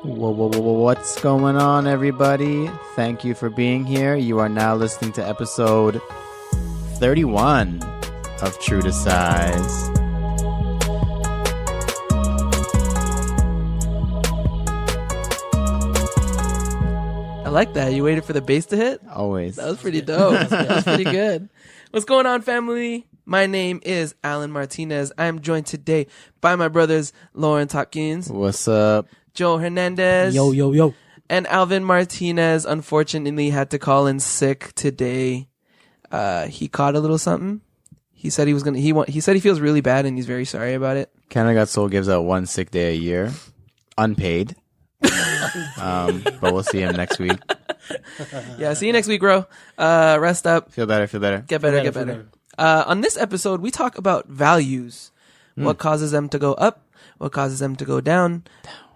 What's going on, everybody? Thank you for being here. You are now listening to episode 31 of True to Size. I like that. You waited for the bass to hit? Always. That was pretty dope. That was pretty good. What's going on, family? My name is Alan Martinez. I am joined today by my brothers Lawrence Hopkins. What's up? Joe Hernandez. Yo, yo, yo. And Alvin Martinez unfortunately had to call in sick today. He caught a little something. He said he said he feels really bad and he's very sorry about it. Canada Got Soul gives out one sick day a year. Unpaid. But we'll see him next week. Yeah, see you next week, bro. Rest up. Feel better. Get better. On this episode, we talk about values. What causes them to go up? What causes them to go down?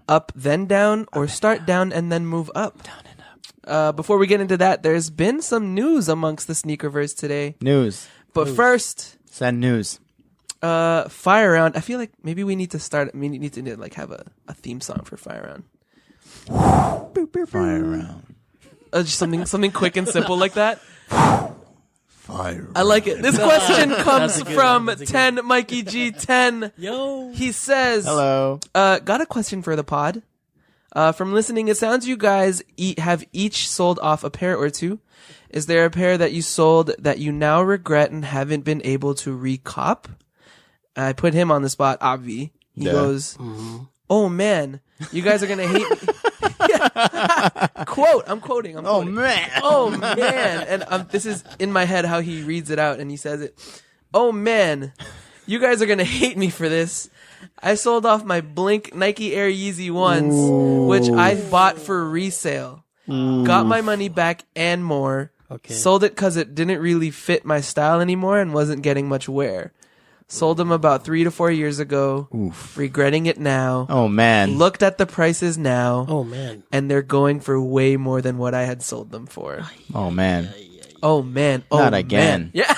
Up, then down, or start down and then move up? Down and up. Before we get into that, there's been some news amongst the sneakerverse today. News. But first, Send news. Fire Round. I feel like maybe we need to have a theme song for Fire Round. Fire round. Just something quick and simple like that. Fire. I like it. This question comes from 10 Mikey G 10. Yo. He says, Hello. got a question for the pod. From listening, it sounds you guys have each sold off a pair or two. Is there a pair that you sold that you now regret and haven't been able to recop? I put him on the spot, Obvi. He goes, oh man, you guys are going to hate me. Quote, I'm quoting. Oh man. Oh man. And this is in my head how he reads it out and he says it. Oh man, you guys are going to hate me for this. I sold off my Blink Nike Air Yeezy 1s, which I bought for resale. Got my money back and more. Okay. Sold it because it didn't really fit my style anymore and wasn't getting much wear. Sold them about 3 to 4 years ago. Oof. Regretting it now. Oh man. Looked at the prices now. Oh, man. And they're going for way more than what I had sold them for. Oh man. Oh man. Oh, Not again. Man. Yeah.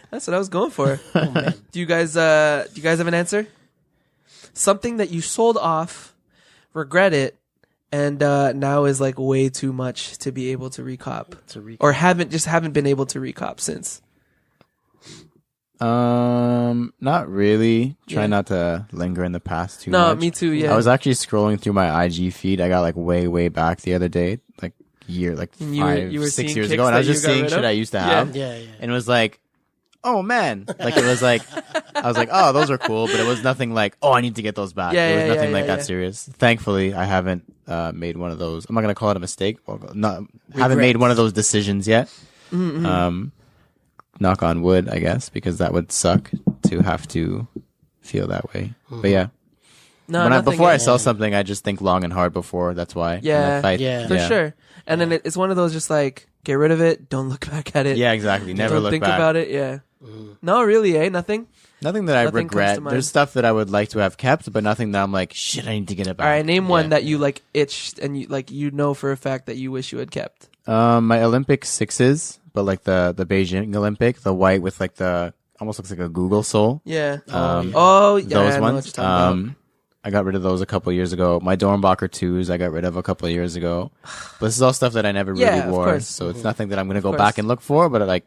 That's what I was going for. Oh, man. Do you guys have an answer? Something that you sold off, regret it, and now is like way too much to be able to recop. Or haven't been able to recop since. Not really. Try not to linger in the past too much. No, me too, yeah. I was actually scrolling through my IG feed. I got like way back the other day, like you were 6 seeing years kicks ago, and I was that just you got seeing rid shit of? I used to have. Yeah. And it was like, oh man. Like it was like, I was like, oh, those are cool, but it was nothing like, oh, I need to get those back. Yeah, it was yeah, nothing yeah, like that yeah. serious. Thankfully, I haven't made one of those. I'm not going to call it a mistake. Haven't made one of those decisions yet. Mm-hmm. Knock on wood, I guess, because that would suck to have to feel that way. But yeah. No, Before I sell something, I just think long and hard before. That's why. Yeah, Yeah. for sure. And then it's one of those just like, get rid of it, don't look back at it. Yeah, exactly. Never don't look think back. about it, yeah. No, really, Nothing? Nothing that I Nothing comes regret. to mind. There's stuff that I would like to have kept, but nothing that I'm like, shit, I need to get it back. All right, name one Yeah. that you like itched and you know for a fact that you wish you had kept. My Olympic 6s, but like the Beijing Olympic, the white with like the almost looks like a Google sole. Yeah. yeah. Oh, yeah. Those I know what ones. you're talking about. I got rid of those a couple years ago. My Dornbacher 2s, I got rid of a couple of years ago. But this is all stuff that I never really Yeah, of wore, course. so it's nothing that I'm gonna go course. back and look for. But like,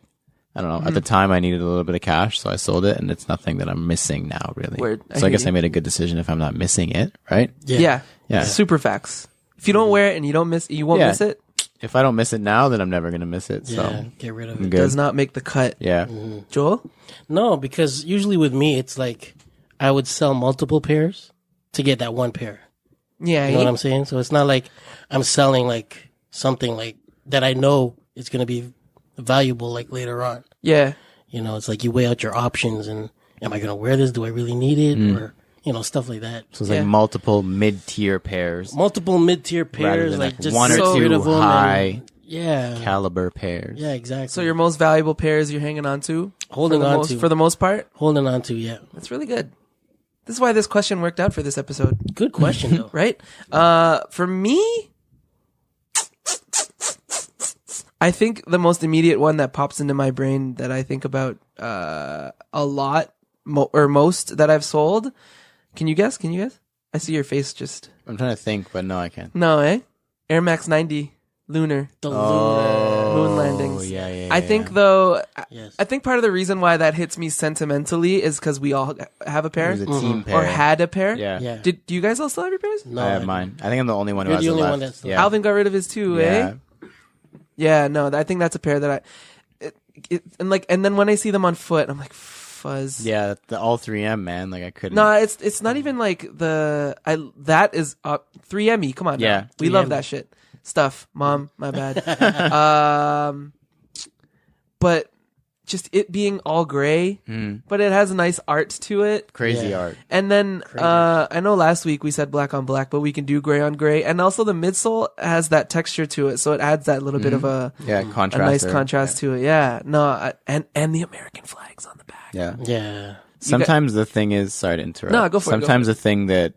I don't know. At the time, I needed a little bit of cash, so I sold it, and it's nothing that I'm missing now, really. Word. So I hear guess you. I made a good decision if I'm not missing it, right? Yeah. Yeah. Super facts. If you don't wear it and you won't Yeah. miss it, If I don't miss it now, then I'm never gonna miss it. Yeah. So Get rid of I'm it. good. does not make the cut. Yeah. Joel? No, because usually with me, it's like I would sell multiple pairs to get that one pair. Yeah. You know what I'm saying? So it's not like I'm selling like something like that I know is going to be valuable like later on. Yeah. You know, it's like you weigh out your options and am I going to wear this? Do I really need it? Or, you know, stuff like that. So it's Yeah. like multiple mid-tier pairs, Multiple mid-tier rather pairs, than like like just one or get rid two of them and- high yeah. caliber pairs. Yeah, exactly. So your most valuable pairs you're hanging on to? Holding on to. For the most part? Holding on to, yeah. That's really good. This is why this question worked out for this episode. Good question, though. Right? For me, I think the most immediate one that pops into my brain that I think about a lot or most that I've sold. Can you guess? I see your face just. I'm trying to think, but no, I can't. No, eh? Air Max 90 Lunar. The Moon landings. Yeah. I think though, Yes. I think part of the reason why that hits me sentimentally is because we all have a It pair was a team pair. or had a pair. Yeah. Yeah. Do you guys all still have your pairs? No, I have mine. I think I'm the only one who You're has the it only left. one that's yeah. Alvin got rid of his too, eh? Yeah, no, I think that's a pair that and then when I see them on foot, I'm like, fuzz. Yeah, the all 3M, man. Like I couldn't. No, it's not even like that is 3ME. Come on, now. Yeah. We love 3ME. that shit stuff. Mom, my bad. But just it being all gray, but it has a nice art to it. Crazy Yeah. art. And then I know last week we said black on black, but we can do gray on gray, and also the midsole has that texture to it, so it adds that little bit of a Yeah, contrast. nice there. contrast to it. Yeah, no, and the American flags on the back. Yeah. Yeah. Sometimes the thing is, sorry to interrupt. No, go for it, go Sometimes for the thing that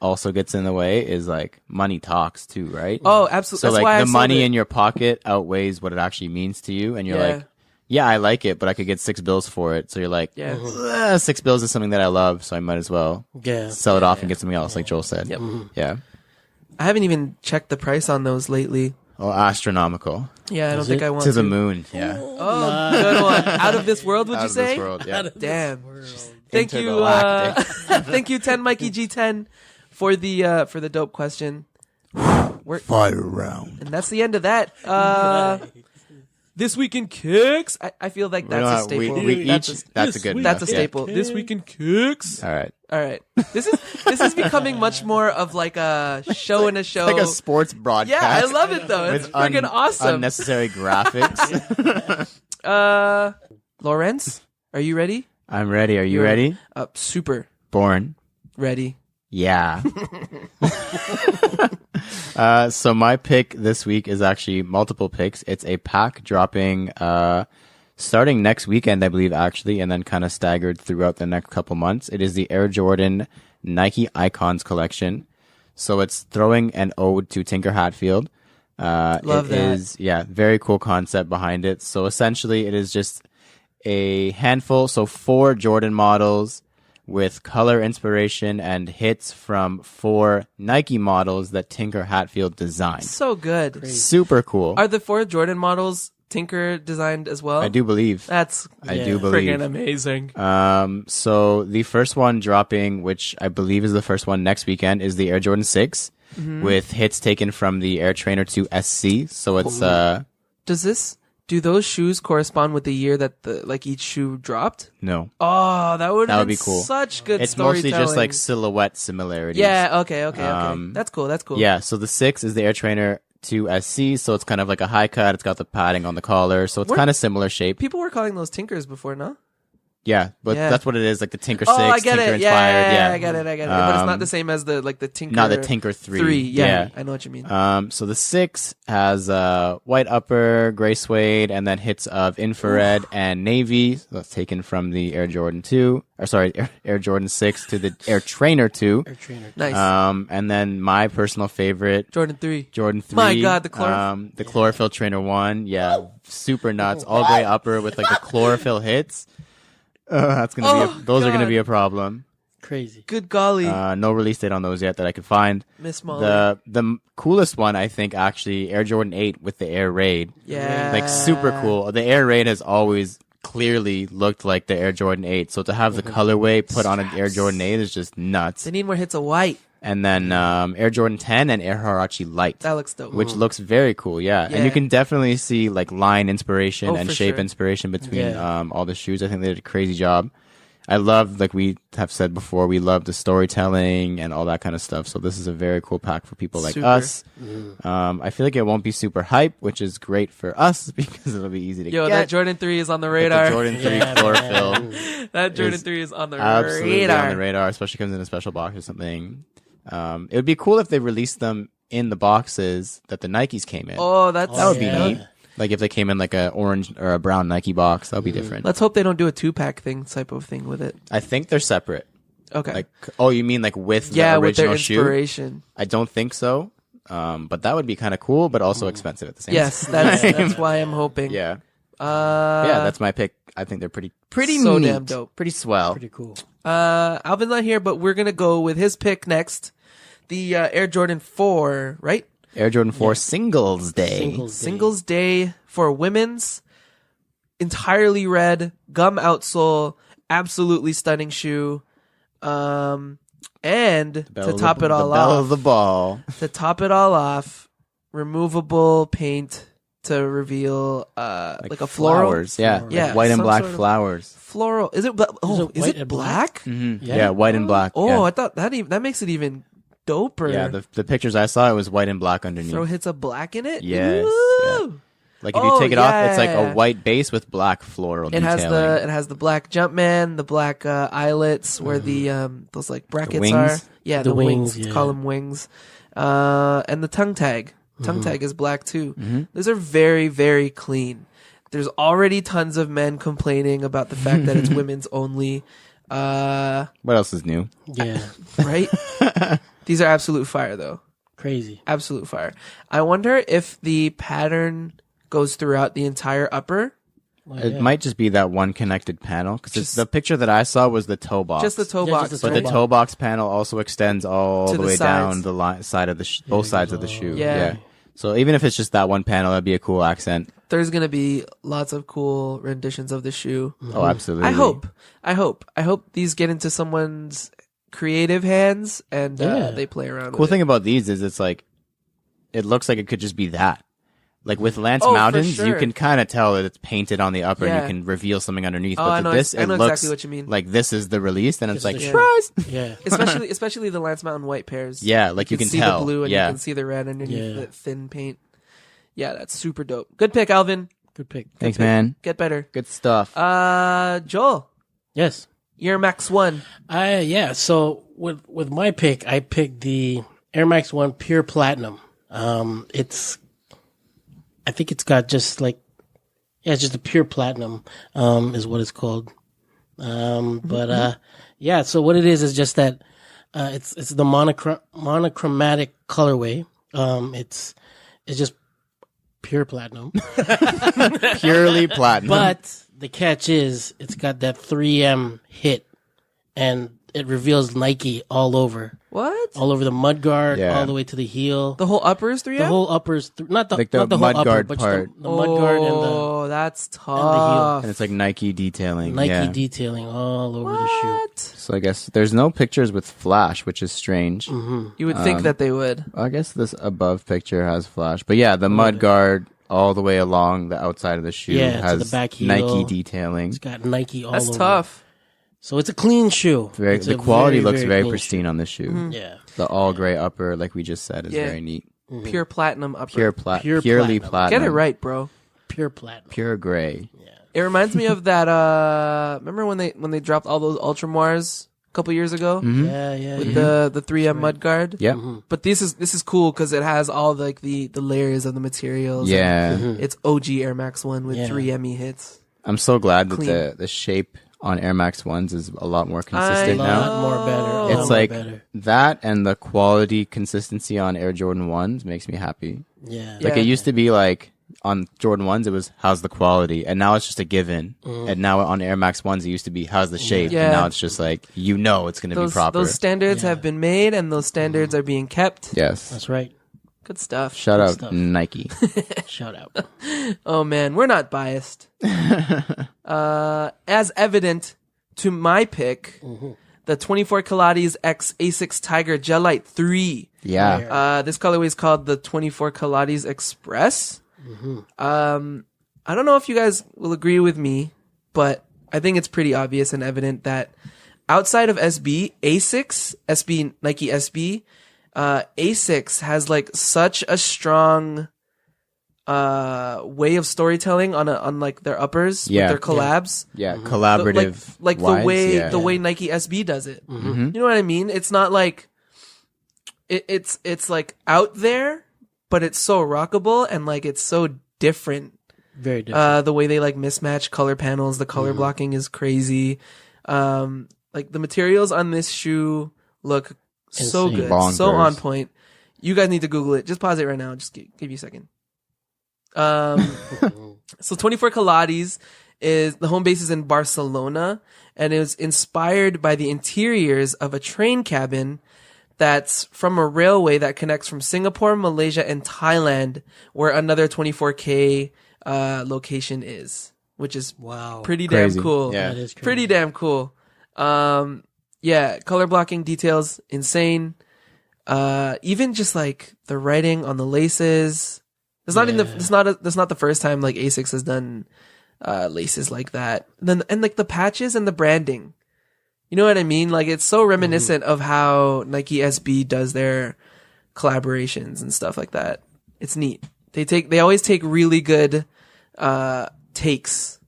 also gets in the way is like money talks too, right? Oh, absolutely. So That's why like I the sold money it. in your pocket outweighs what it actually means to you, and you're Yeah. like, yeah, I like it, but I could get $6 for it. So you're like, Yeah. $6 is something that I love, so I might as well Yeah. sell it off and get something else, like Joel said. Yep. Yeah. I haven't even checked the price on those lately. Oh, astronomical. Yeah, I don't Is think it? I want To the moon. Yeah. Oh, good one. Out of this world, would Out you of say? this world. Yeah. Damn. Thank you, Intergalactic. thank you, 10 Mikey G10 for the dope question. Fire round. And that's the end of that. This week in kicks. I feel like that's a staple. We that's each. That's a good. that's a enough, yeah. staple. This week in kicks. All right. All right. This is becoming much more of like a show and a show. Like a sports broadcast. Yeah, I love it though. It's with freaking awesome. Unnecessary graphics. Lawrence, are you ready? I'm ready. Are you ready? Super Born. ready. Yeah. So my pick this week is actually multiple picks. It's a pack dropping starting next weekend, I believe, actually, and then kind of staggered throughout the next couple months. It is the Air Jordan Nike Icons collection. So it's throwing an ode to Tinker Hatfield. Love that. Is, yeah, very cool concept behind it. So essentially it is just a handful, so 4 Jordan models with color inspiration and hits from 4 Nike models that Tinker Hatfield designed. So good. Super cool. Are the 4 Jordan models Tinker designed as well? I do believe. That's I Yeah. do friggin' believe. amazing. So the first one dropping, which I believe is the first one next weekend, is the Air Jordan 6 with hits taken from the Air Trainer 2 SC. So it's Do those shoes correspond with the year that each shoe dropped? no. Oh, that would That be would be cool. Such good It's storytelling. mostly just like silhouette similarities. Yeah, okay. That's cool. That's cool. Yeah, so the 6 is the Air Trainer 2 SC, so it's kind of like a high cut. It's got the padding on the collar, so it's kind of similar shape. People were calling those Tinkers before, no? Yeah, but Yeah. that's what it is, like the Tinker 6, Oh, I get Tinker it. inspired. Yeah, I get it. But it's not the same as the Tinker. Not the Tinker 3. Yeah, I know what you mean. So the 6 has white upper, gray suede, and then hits of infrared and navy. So that's taken from the Air Jordan 2, or sorry, Air Jordan 6 to the Air Trainer 2. Air Trainer. Nice. And then my personal favorite, Jordan 3. Jordan 3. My God, the chlorophyll. The chlorophyll Trainer 1. Yeah, super nuts. All gray upper with like the chlorophyll hits. That's gonna be those are gonna God. be a problem. Crazy. Good golly. No release date on those yet that I could find. Miss Molly. The coolest one, I think, actually, Air Jordan 8 with the Air Raid. Yeah. Like, super cool. The Air Raid has always clearly looked like the Air Jordan 8. So to have the colorway put on an Air Jordan 8 is just nuts. They need more hits of white. And then Air Jordan 10 and Air Huarache Light. That looks dope. Which looks very cool, yeah. Yeah. And you can definitely see like line inspiration and for shape sure. inspiration between Yeah. all the shoes. I think they did a crazy job. I love, like we have said before, we love the storytelling and all that kind of stuff. So this is a very cool pack for people like Super. us. I feel like it won't be super hype, which is great for us because it'll be easy to Yo, get. that Jordan 3 is on the But radar. the Jordan 3 Yeah, chlorophyll. man. That Jordan is 3 is on the Absolutely radar. on the radar, especially comes in a special box or something. It would be cool if they released them in the boxes that the Nikes came in. Oh, that That would be yeah. neat. Like if they came in like a orange or a brown Nike box, that would be different. Let's hope they don't do a 2-pack type of thing with it. I think they're separate. Okay. Like, oh, you mean like with yeah, the with their original shoe? inspiration. I don't think so. But that would be kind of cool, but also expensive at the same Yes, time. that's why I'm hoping. Yeah. Uh, Yeah, that's my pick. I think they're pretty So neat. damn dope. Pretty swell. Pretty cool. Alvin's not here, but we're gonna go with his pick next. the Air Jordan 4, right? Air Jordan 4 Singles Day. Singles Day for women's. Entirely red, gum outsole, absolutely stunning shoe. And to top it all the bell off, of the ball. to top it all off, removable paint to reveal like a floral. Flowers, yeah. Yeah, Like white and some black sort of flowers. Floral. Is it? Oh, is white it and black? Yeah. White and black. Oh, yeah. I thought that makes it even doper. Yeah, the pictures I saw, it was white and black underneath. Throw hits of black in it. Yes, Woo! Like if you take it off, it's like yeah. a white base with black floral It has detailing. the black Jumpman, the black eyelets where the those like brackets wings? are. Yeah, the, The wings. wings, yeah. Call them wings. And the tongue tag. Tongue tag is black too. Those are very, very clean. There's already tons of men complaining about the fact that it's women's only. What else is new? Yeah. Right? These are absolute fire though. Crazy. Absolute fire. I wonder if the pattern goes throughout the entire upper. Well, It yeah. might just be that one connected panel because the picture that I saw was the toe box. Just the toe Yeah, box. just the But right? the toe box panel also extends all To the the way down sides. the side of the both sides of the shoe. Yeah. So even if it's just that one panel, that'd be a cool accent. There's gonna be lots of cool renditions of the shoe. Oh, absolutely. I hope these get into someone's creative hands and Yeah. they play around Cool with thing about these is it's like, it looks like it could just be that. Like with Lance Oh, for Mountains, you sure. can kind of tell that it's painted on the upper Yeah. and you can reveal something underneath. Oh, but I with know this, ex- I it know looks exactly what you mean. like this is the release, and it's Just like, the shoe. surprise! Yeah. it. Especially the Lance Mountain white pairs. Yeah, like you can see tell. the blue and Yeah. you can see the red underneath Yeah. the thin paint. Yeah, that's super dope. Good pick, Alvin. Good pick. Thanks, man. Get better. Good stuff. Joel, Yes. Air Max 1. Yeah. So with my pick, I picked the Air Max 1 Pure Platinum. I think it's got just like, it's just a pure platinum, is what it's called. Yeah. So what it is just that, it's the monochromatic colorway. It's just pure platinum. Purely platinum. But the catch is it's got that 3M hit and it reveals Nike all over What? the mud guard, Yeah. all the way to the heel. The whole upper is 3M? The whole uppers, not the Like the not the whole mud upper, guard but part. just the mud guard and the Oh, that's heel. tough. and it's like Nike detailing. Nike yeah. detailing all over the shoe. What? So I guess there's no pictures with flash, which is strange. Mm-hmm. You would think that they would. I guess this above picture has flash, but yeah, the mud guard all the way along the outside of the shoe Yeah, to has the back heel. Nike detailing. It's got Nike all That's over. tough. So it's a clean shoe. It's The a quality looks very clean pristine shoe. on this shoe. Mm-hmm. Yeah. The all gray upper, like we just said, is Yeah. very neat. Pure platinum upper. Purely platinum. platinum. Get it right, bro. Pure platinum. Pure gray. It reminds me of that. Remember when they dropped all those Ultramoires a couple years ago Yeah. with the 3M mud guard? Yep. But this is cool because it has all like the layers of the materials. Yeah. and it's OG Air Max 1 with Yeah. 3M heats. I'm so glad that Clean. the shape on Air Max 1s is a lot more I consistent A now. lot more better. a lot It's more like better. that and the quality consistency on Air Jordan 1s makes me happy. Yeah. Yeah. Like it used to be like on Jordan 1s, it was how's the quality? And now it's just a given. And now on Air Max 1s, it used to be how's the shape? Yeah. And now it's just like, it's going to be proper. Those standards Yeah. have been made and those standards are being kept. Yes. That's right. Good stuff. Shout out stuff. Nike. Shout out. Oh man, we're not biased. As evident to my pick, the 24 Pilates X A6 Tiger Gelite 3. Yeah. This colorway is called the 24 Pilates Express. I don't know if you guys will agree with me, but I think it's pretty obvious and evident that outside of SB, Nike SB, A6 has like such a strong way of storytelling on like their uppers Yeah. with their collabs. Yeah. Collaborative. Like wise, the yeah. way Nike SB does it. You know what I mean? It's not like it's like out there, but it's so rockable and like it's so different. Very different. The way they like mismatch color panels, the color blocking is crazy. Like the materials on this shoe look so Insane. good, Bonkers. so on point. You guys need to Google it. Just pause it right now. Just give you a second. So 24 Pilates is the home base is in Barcelona and it was inspired by the interiors of a train cabin that's from a railway that connects from Singapore, Malaysia, and Thailand, where another 24K location is, which is Wow. pretty Crazy. damn cool. Yeah. That is crazy. Pretty damn cool. Yeah, color blocking details, insane. Even just like the writing on the laces. It's not that's not the first time like ASICS has done laces like that. And like the patches and the branding. You know what I mean? Like it's so reminiscent of how Nike SB does their collaborations and stuff like that. It's neat. They always take really good takes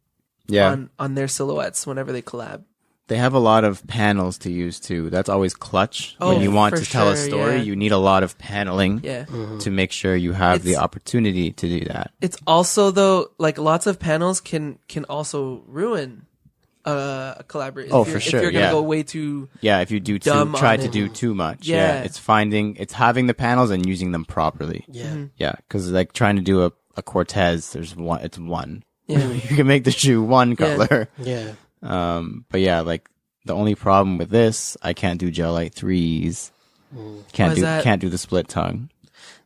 on their silhouettes whenever they collab. They have a lot of panels to use too. That's always clutch. When you want for to tell a sure, story, yeah. you need a lot of paneling Yeah. to make sure you have the opportunity to do that. It's also though like lots of panels can also ruin a collaboration. Oh, for sure, If you're gonna yeah. go way too Yeah, if you do Dumb try on to it. do too much. Yeah. It's having the panels and using them properly. Yeah. Yeah, because like trying to do a Cortez, it's one. yeah. You can make the shoe one Yeah. color. Yeah. But yeah, like the only problem with this, I can't do gel light 3s. Why is that? Can't do the split tongue.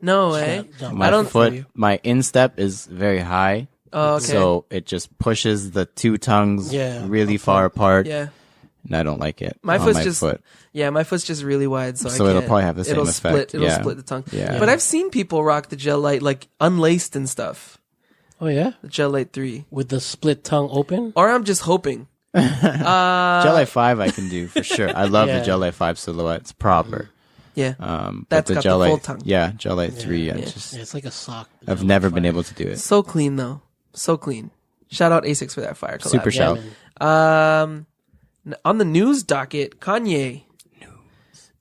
No way. My foot, my instep is very high. Oh, okay. So it just pushes the two tongues Yeah, really far apart. Yeah. And I don't like it. My on foot's my just foot. yeah, my foot's just really wide, so So I it'll can't. probably have the same it'll effect. It'll Yeah. split the tongue. Yeah. But I've seen people rock the gel light like unlaced and stuff. Oh yeah. The gel light 3. With the split tongue open. Or I'm just hoping. Gel light 5 I can do for sure. I love Yeah. the gel light 5 silhouette. It's proper. Yeah. But That's the got gel the full light, tongue. Yeah, gel light 3. Yeah, it's like a sock. I've never been able to do it. So clean though. So clean. Shout out ASICS for that fire collab. Super shout. On the news docket, Kanye.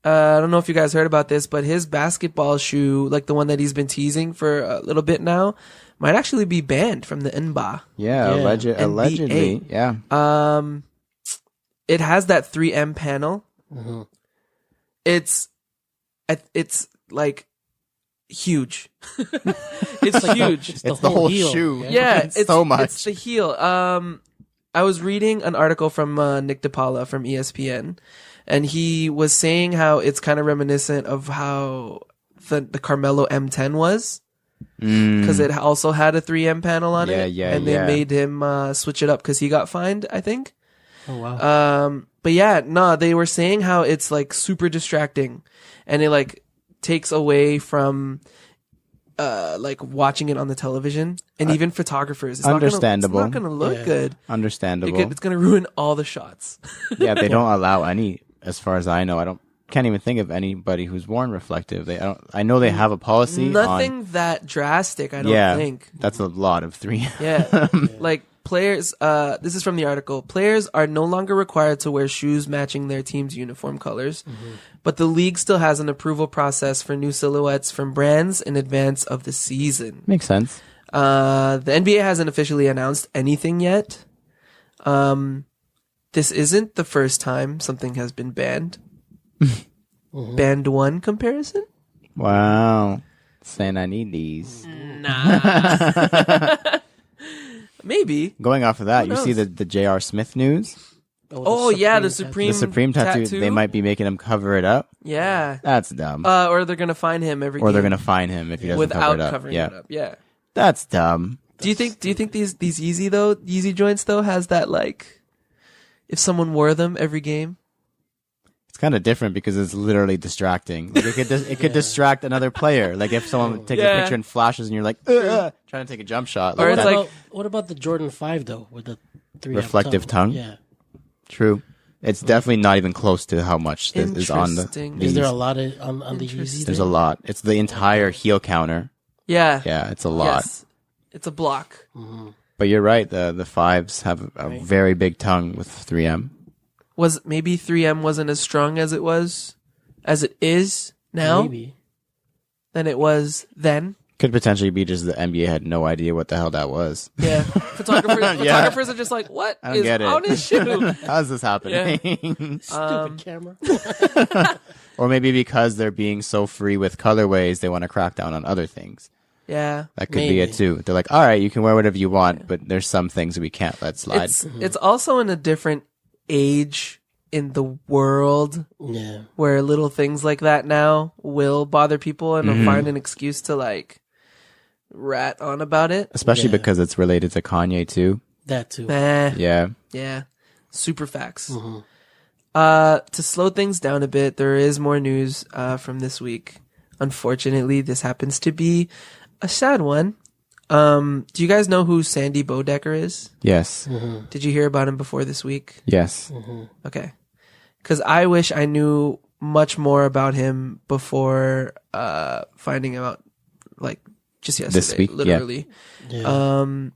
I don't know if you guys heard about this, but his basketball shoe, like the one that he's been teasing for a little bit now, might actually be banned from the NBA. Yeah, Yeah. allegedly. Yeah. It has that 3M panel. Mhm. It's like huge. It's huge. It's It's the whole heel, shoe. Yeah, It's so much. It's the heel. I was reading an article from Nick DiPaola from ESPN, and he was saying how it's kind of reminiscent of how the Carmelo M10 was, because it also had a 3M panel on it. Yeah, and they yeah. made him switch it up because he got fined, I think. Oh wow. But yeah, no, they were saying how it's like super distracting, and it like takes away from like watching it on the television, and even photographers. It's Understandable. Not gonna look Yeah. good. Understandable. It's gonna ruin all the shots. Yeah, they don't allow any, as far as I know. Can't even think of anybody who's worn reflective. I know they have a policy. Nothing that drastic, I don't Yeah, think. that's a lot of 3. Yeah. Like players, this is from the article. Players are no longer required to wear shoes matching their team's uniform colors, but the league still has an approval process for new silhouettes from brands in advance of the season. Makes sense. The NBA hasn't officially announced anything yet. This isn't the first time something has been banned. Banned one comparison? Wow. Saying I need these. Nah. Maybe. Going off of that, you knows? see the J.R. Smith news? Oh, yeah, the Supreme The Supreme tattoo, they might be making him cover it up. Yeah. That's dumb. Or they're gonna fine him every Or they're game going to fine him if he doesn't without cover it up. covering Yeah. it up. Yeah. That's dumb. Do you think these Yeezy joints though has that like if someone wore them every game? It's kind of different because it's literally distracting. Like it could distract another player. Like if someone takes Yeah. a picture and flashes and you're like, trying to take a jump shot. Or Like it's that. like- What about the Jordan 5 though, with the 3M Reflective tongue? Yeah. True. It's definitely not even close to how much this is on the. Interesting. Is there a these. lot of on the Yeezy? Interesting. There's a lot. It's the entire heel counter. Yeah. Yeah, it's a lot. Yes. It's a block. But you're right. The fives have a very big tongue with 3M. Was maybe 3M wasn't as strong as it is now Maybe. than it was then. Could potentially be just the NBA had no idea what the hell that was. Yeah. Photographers are just like, what I don't is get it. on his shoe? How is this happening? Stupid camera. Or maybe because they're being so free with colorways, they want to crack down on other things. Yeah. That could be it Maybe. too. They're like, all right, you can wear whatever you want, but there's some things we can't let slide. It's also in a different age in the world Yeah. where little things like that now will bother people and Mm-hmm. will find an excuse to like rat on about it. Especially Yeah. because it's related to Kanye too. That too. Yeah. Yeah. Super facts. Mm-hmm. To slow things down a bit, there is more news from this week. Unfortunately, this happens to be a sad one. Do you guys know who Sandy Bodecker is? Yes. Mm-hmm. Did you hear about him before this week? Yes. Okay. Because I wish I knew much more about him before finding out, like, just yesterday, This week? literally. Yeah.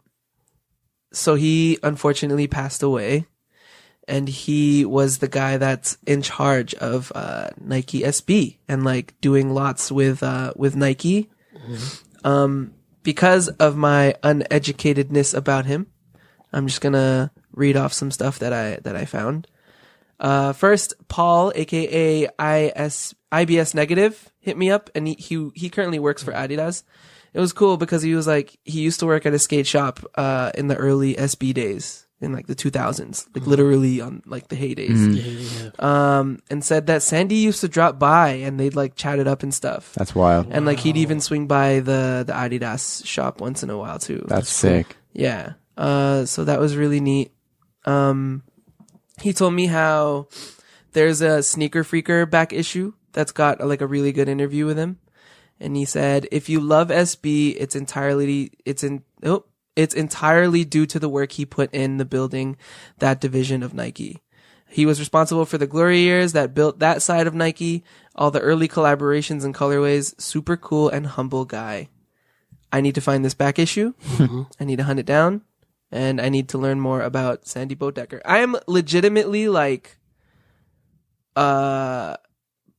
So he unfortunately passed away, and he was the guy that's in charge of Nike SB and like doing lots with Nike. Because of my uneducatedness about him, I'm just gonna read off some stuff that I found. First, Paul, aka IBS Negative, hit me up, and he currently works for Adidas. It was cool because he was like, he used to work at a skate shop in the early SB days in like the 2000s, like literally on like the heydays. Yeah. And said that Sandy used to drop by and they'd like chat it up and stuff. That's wild. And like he'd even swing by the Adidas shop once in a while too. That's sick. Yeah. So that was really neat. He told me how there's a Sneaker Freaker back issue that's got like a really good interview with him. And he said, if you love SB, it's entirely due to the work he put in the building that division of Nike. He was responsible for the glory years that built that side of Nike, all the early collaborations and colorways. Super cool and humble guy. I need to find this back issue. I need to hunt it down. And I need to learn more about Sandy Bodecker. I am legitimately like,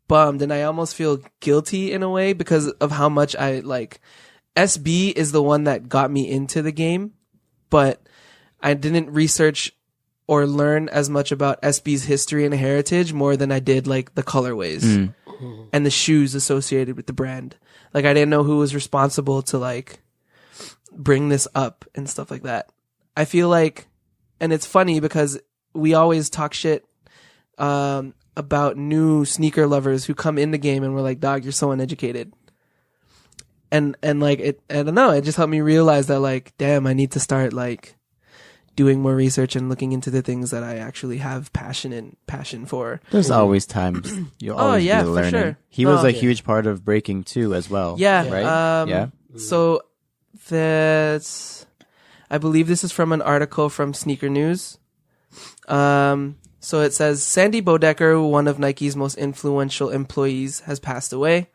bummed, and I almost feel guilty in a way because of how much I like. SB is the one that got me into the game, but I didn't research or learn as much about SB's history and heritage more than I did like the colorways and the shoes associated with the brand. Like I didn't know who was responsible to like bring this up and stuff like that. I feel like, and it's funny because we always talk shit about new sneaker lovers who come in the game and we're like, dog, you're so uneducated. And like it, I don't know, it just helped me realize that like, damn, I need to start like doing more research and looking into the things that I actually have passion for. There's always times you'll always yeah, be for learning. sure. He was No. a huge part of breaking too as well. Yeah. Right? Yeah. So that's, I believe this is from an article from Sneaker News. So it says, Sandy Bodecker, one of Nike's most influential employees, has passed away.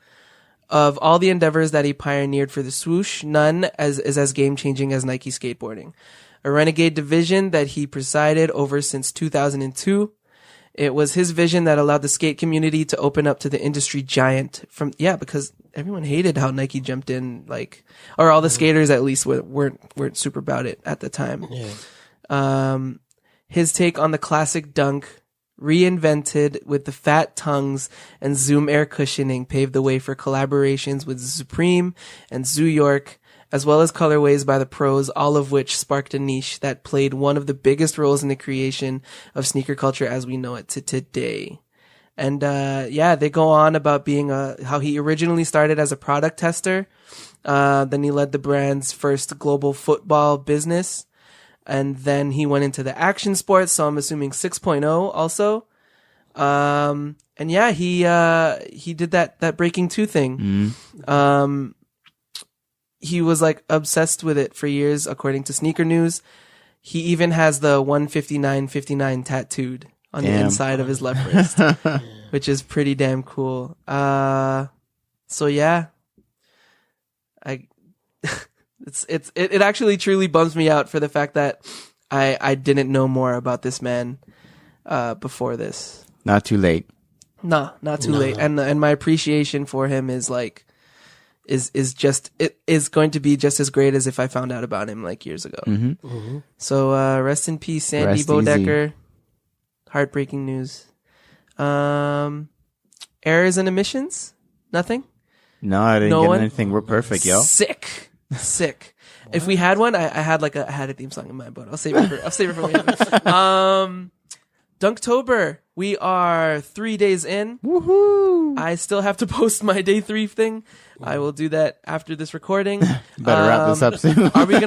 Of all the endeavors that he pioneered for the swoosh, none is as game-changing as Nike skateboarding. A renegade division that he presided over since 2002. It was his vision that allowed the skate community to open up to the industry giant because everyone hated how Nike jumped in, like, or all the skaters at least weren't super about it at the time. Yeah. His take on the classic dunk, reinvented with the fat tongues and zoom air cushioning, paved the way for collaborations with Supreme and Zoo York, as well as colorways by the pros, all of which sparked a niche that played one of the biggest roles in the creation of sneaker culture as we know it to today. And they go on about being how he originally started as a product tester. Then he led the brand's first global football business. And then he went into the action sports, so I'm assuming 6.0 also. And yeah, he did that Breaking 2 thing. He was like obsessed with it for years, according to Sneaker News. He even has the 159.59 tattooed on the inside of his left wrist, which is pretty damn cool. So yeah, it actually truly bums me out for the fact that I didn't know more about this man before this. Not too late. No, not too late. And my appreciation for him is like is going to be just as great as if I found out about him like years ago. So rest in peace, Sandy Rest Bodecker. easy. Heartbreaking news. Errors and omissions? Nothing? No, I didn't No get one? anything. We're perfect, yo. Sick. If we had one, I had a theme song in mind, but I'll save it for later. Dunktober. We are 3 days in. Woohoo! I still have to post my day 3 thing. I will do that after this recording. Better wrap this up soon. Are we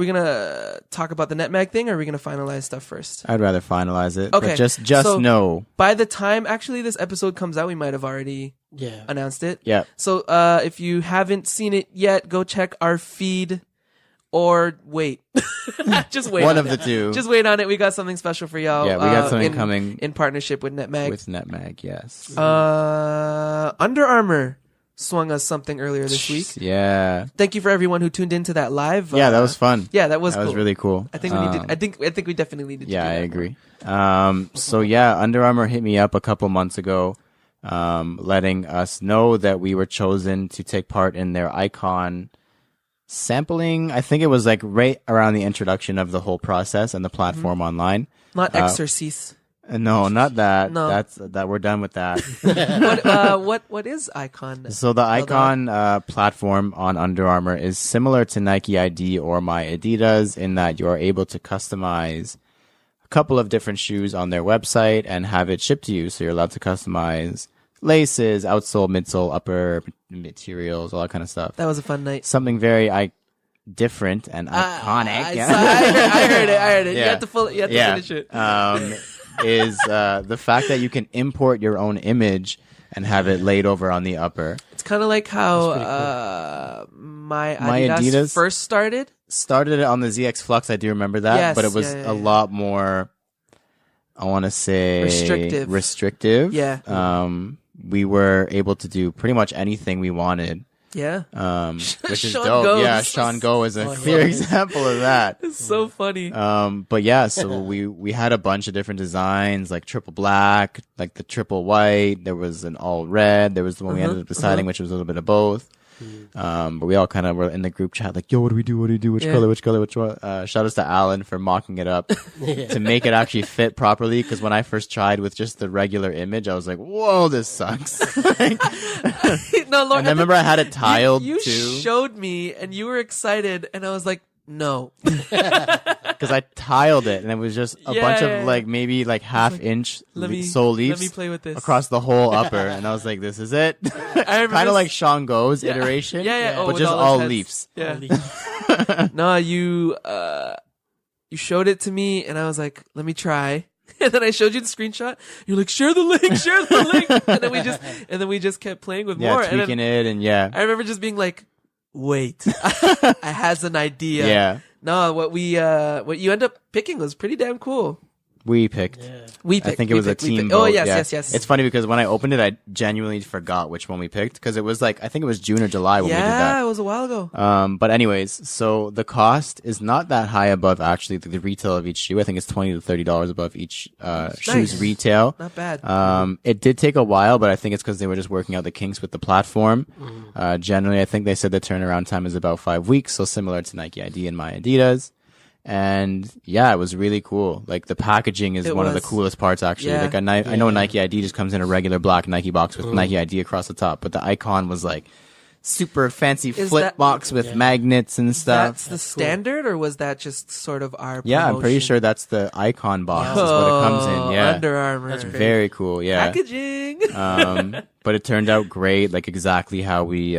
gonna talk about the NetMag thing, or are we gonna finalize stuff first? I'd rather finalize it. Okay. But just So- know. By the time actually this episode comes out, we might have already Yeah. announced it. Yeah. So if you haven't seen it yet, go check our feed or wait. Just wait. One on of it. the two. Just wait on it. We got something special for y'all. Yeah, we got something in, coming in partnership with NetMag. with NetMag, yes. Under Armour swung us something earlier this week. Yeah. Thank you for everyone who tuned into that live. Yeah, that was fun. Yeah, that was That cool. was really cool. I think we needed. I think we definitely needed. Yeah, to do I that agree. So yeah, Under Armour hit me up a couple months ago, letting us know that we were chosen to take part in their icon sampling. I think it was like right around the introduction of the whole process and the platform online. Not exercise. No, not that. No. That's that. We're done with that. What is Icon? So the icon platform on Under Armour is similar to Nike ID or My Adidas in that you are able to customize a couple of different shoes on their website and have it shipped to you. So you're allowed to customize laces, outsole, midsole, upper materials, all that kind of stuff. That was a fun night. Something very different and iconic. I heard it. Yeah. You had to finish it. Is the fact that you can import your own image and have it laid over on the upper. It's kind of like how my Adidas first started. Started it on the ZX Flux, I do remember that, Yes, but it was a lot more, I want to say, restrictive. Yeah. We were able to do pretty much anything we wanted. Yeah. Which is Sean dope. Goes. Yeah, Sean Go is a clear example of that. It's so funny. But yeah, so we had a bunch of different designs, like triple black, like the triple white. There was an all red. There was the one we ended up deciding, which was a little bit of both. But we all kind of were in the group chat, like, yo, what do we do? What do we do? Which color? Which one? Shout outs to Alan for mocking it up to make it actually fit properly. Because when I first tried with just the regular image, I was like, whoa, this sucks. No, Lord, And I remember I had it tiled you too. showed me, and you were excited, and I was like, no. Because I tiled it, and it was just a bunch Yeah. of like maybe like half-inch sole leaves Let me play with this. across the whole upper, and I was like, "This is it." I remember Kind of this- like Sean Go's iteration, Yeah. Oh, but with just those all heads. leaves. Yeah. No, you showed it to me, and I was like, let me try. And then I showed you the screenshot. You're like, share the link, and then we just kept playing with Yeah, more. And tweaking then it, and yeah, I remember just being like, wait, I has an idea. yeah. No, what you end up picking was pretty damn cool. We picked. We picked. I think it was a team Oh, vote. yes. It's funny because when I opened it, I genuinely forgot which one we picked because it was like I think it was June or July when we did that. Yeah, it was a while ago. But anyways, so the cost is not that high above actually the retail of each shoe. I think it's $20 to $30 above each shoe's retail. Not bad. It did take a while, but I think it's because they were just working out the kinks with the platform. Generally, I think they said the turnaround time is about 5 weeks, so similar to Nike ID and My Adidas. And yeah, it was really cool. Like the packaging is one of the coolest parts actually. Yeah. Like I know Nike ID just comes in a regular black Nike box with Nike ID across the top, but the icon was like super fancy flip box with magnets and stuff. That's the standard, or was that just sort of our Yeah, I'm pretty promotion? sure that's the icon box is what it comes in. Yeah. Under Armour. That's very cool. Yeah. Packaging. But it turned out great, like exactly how we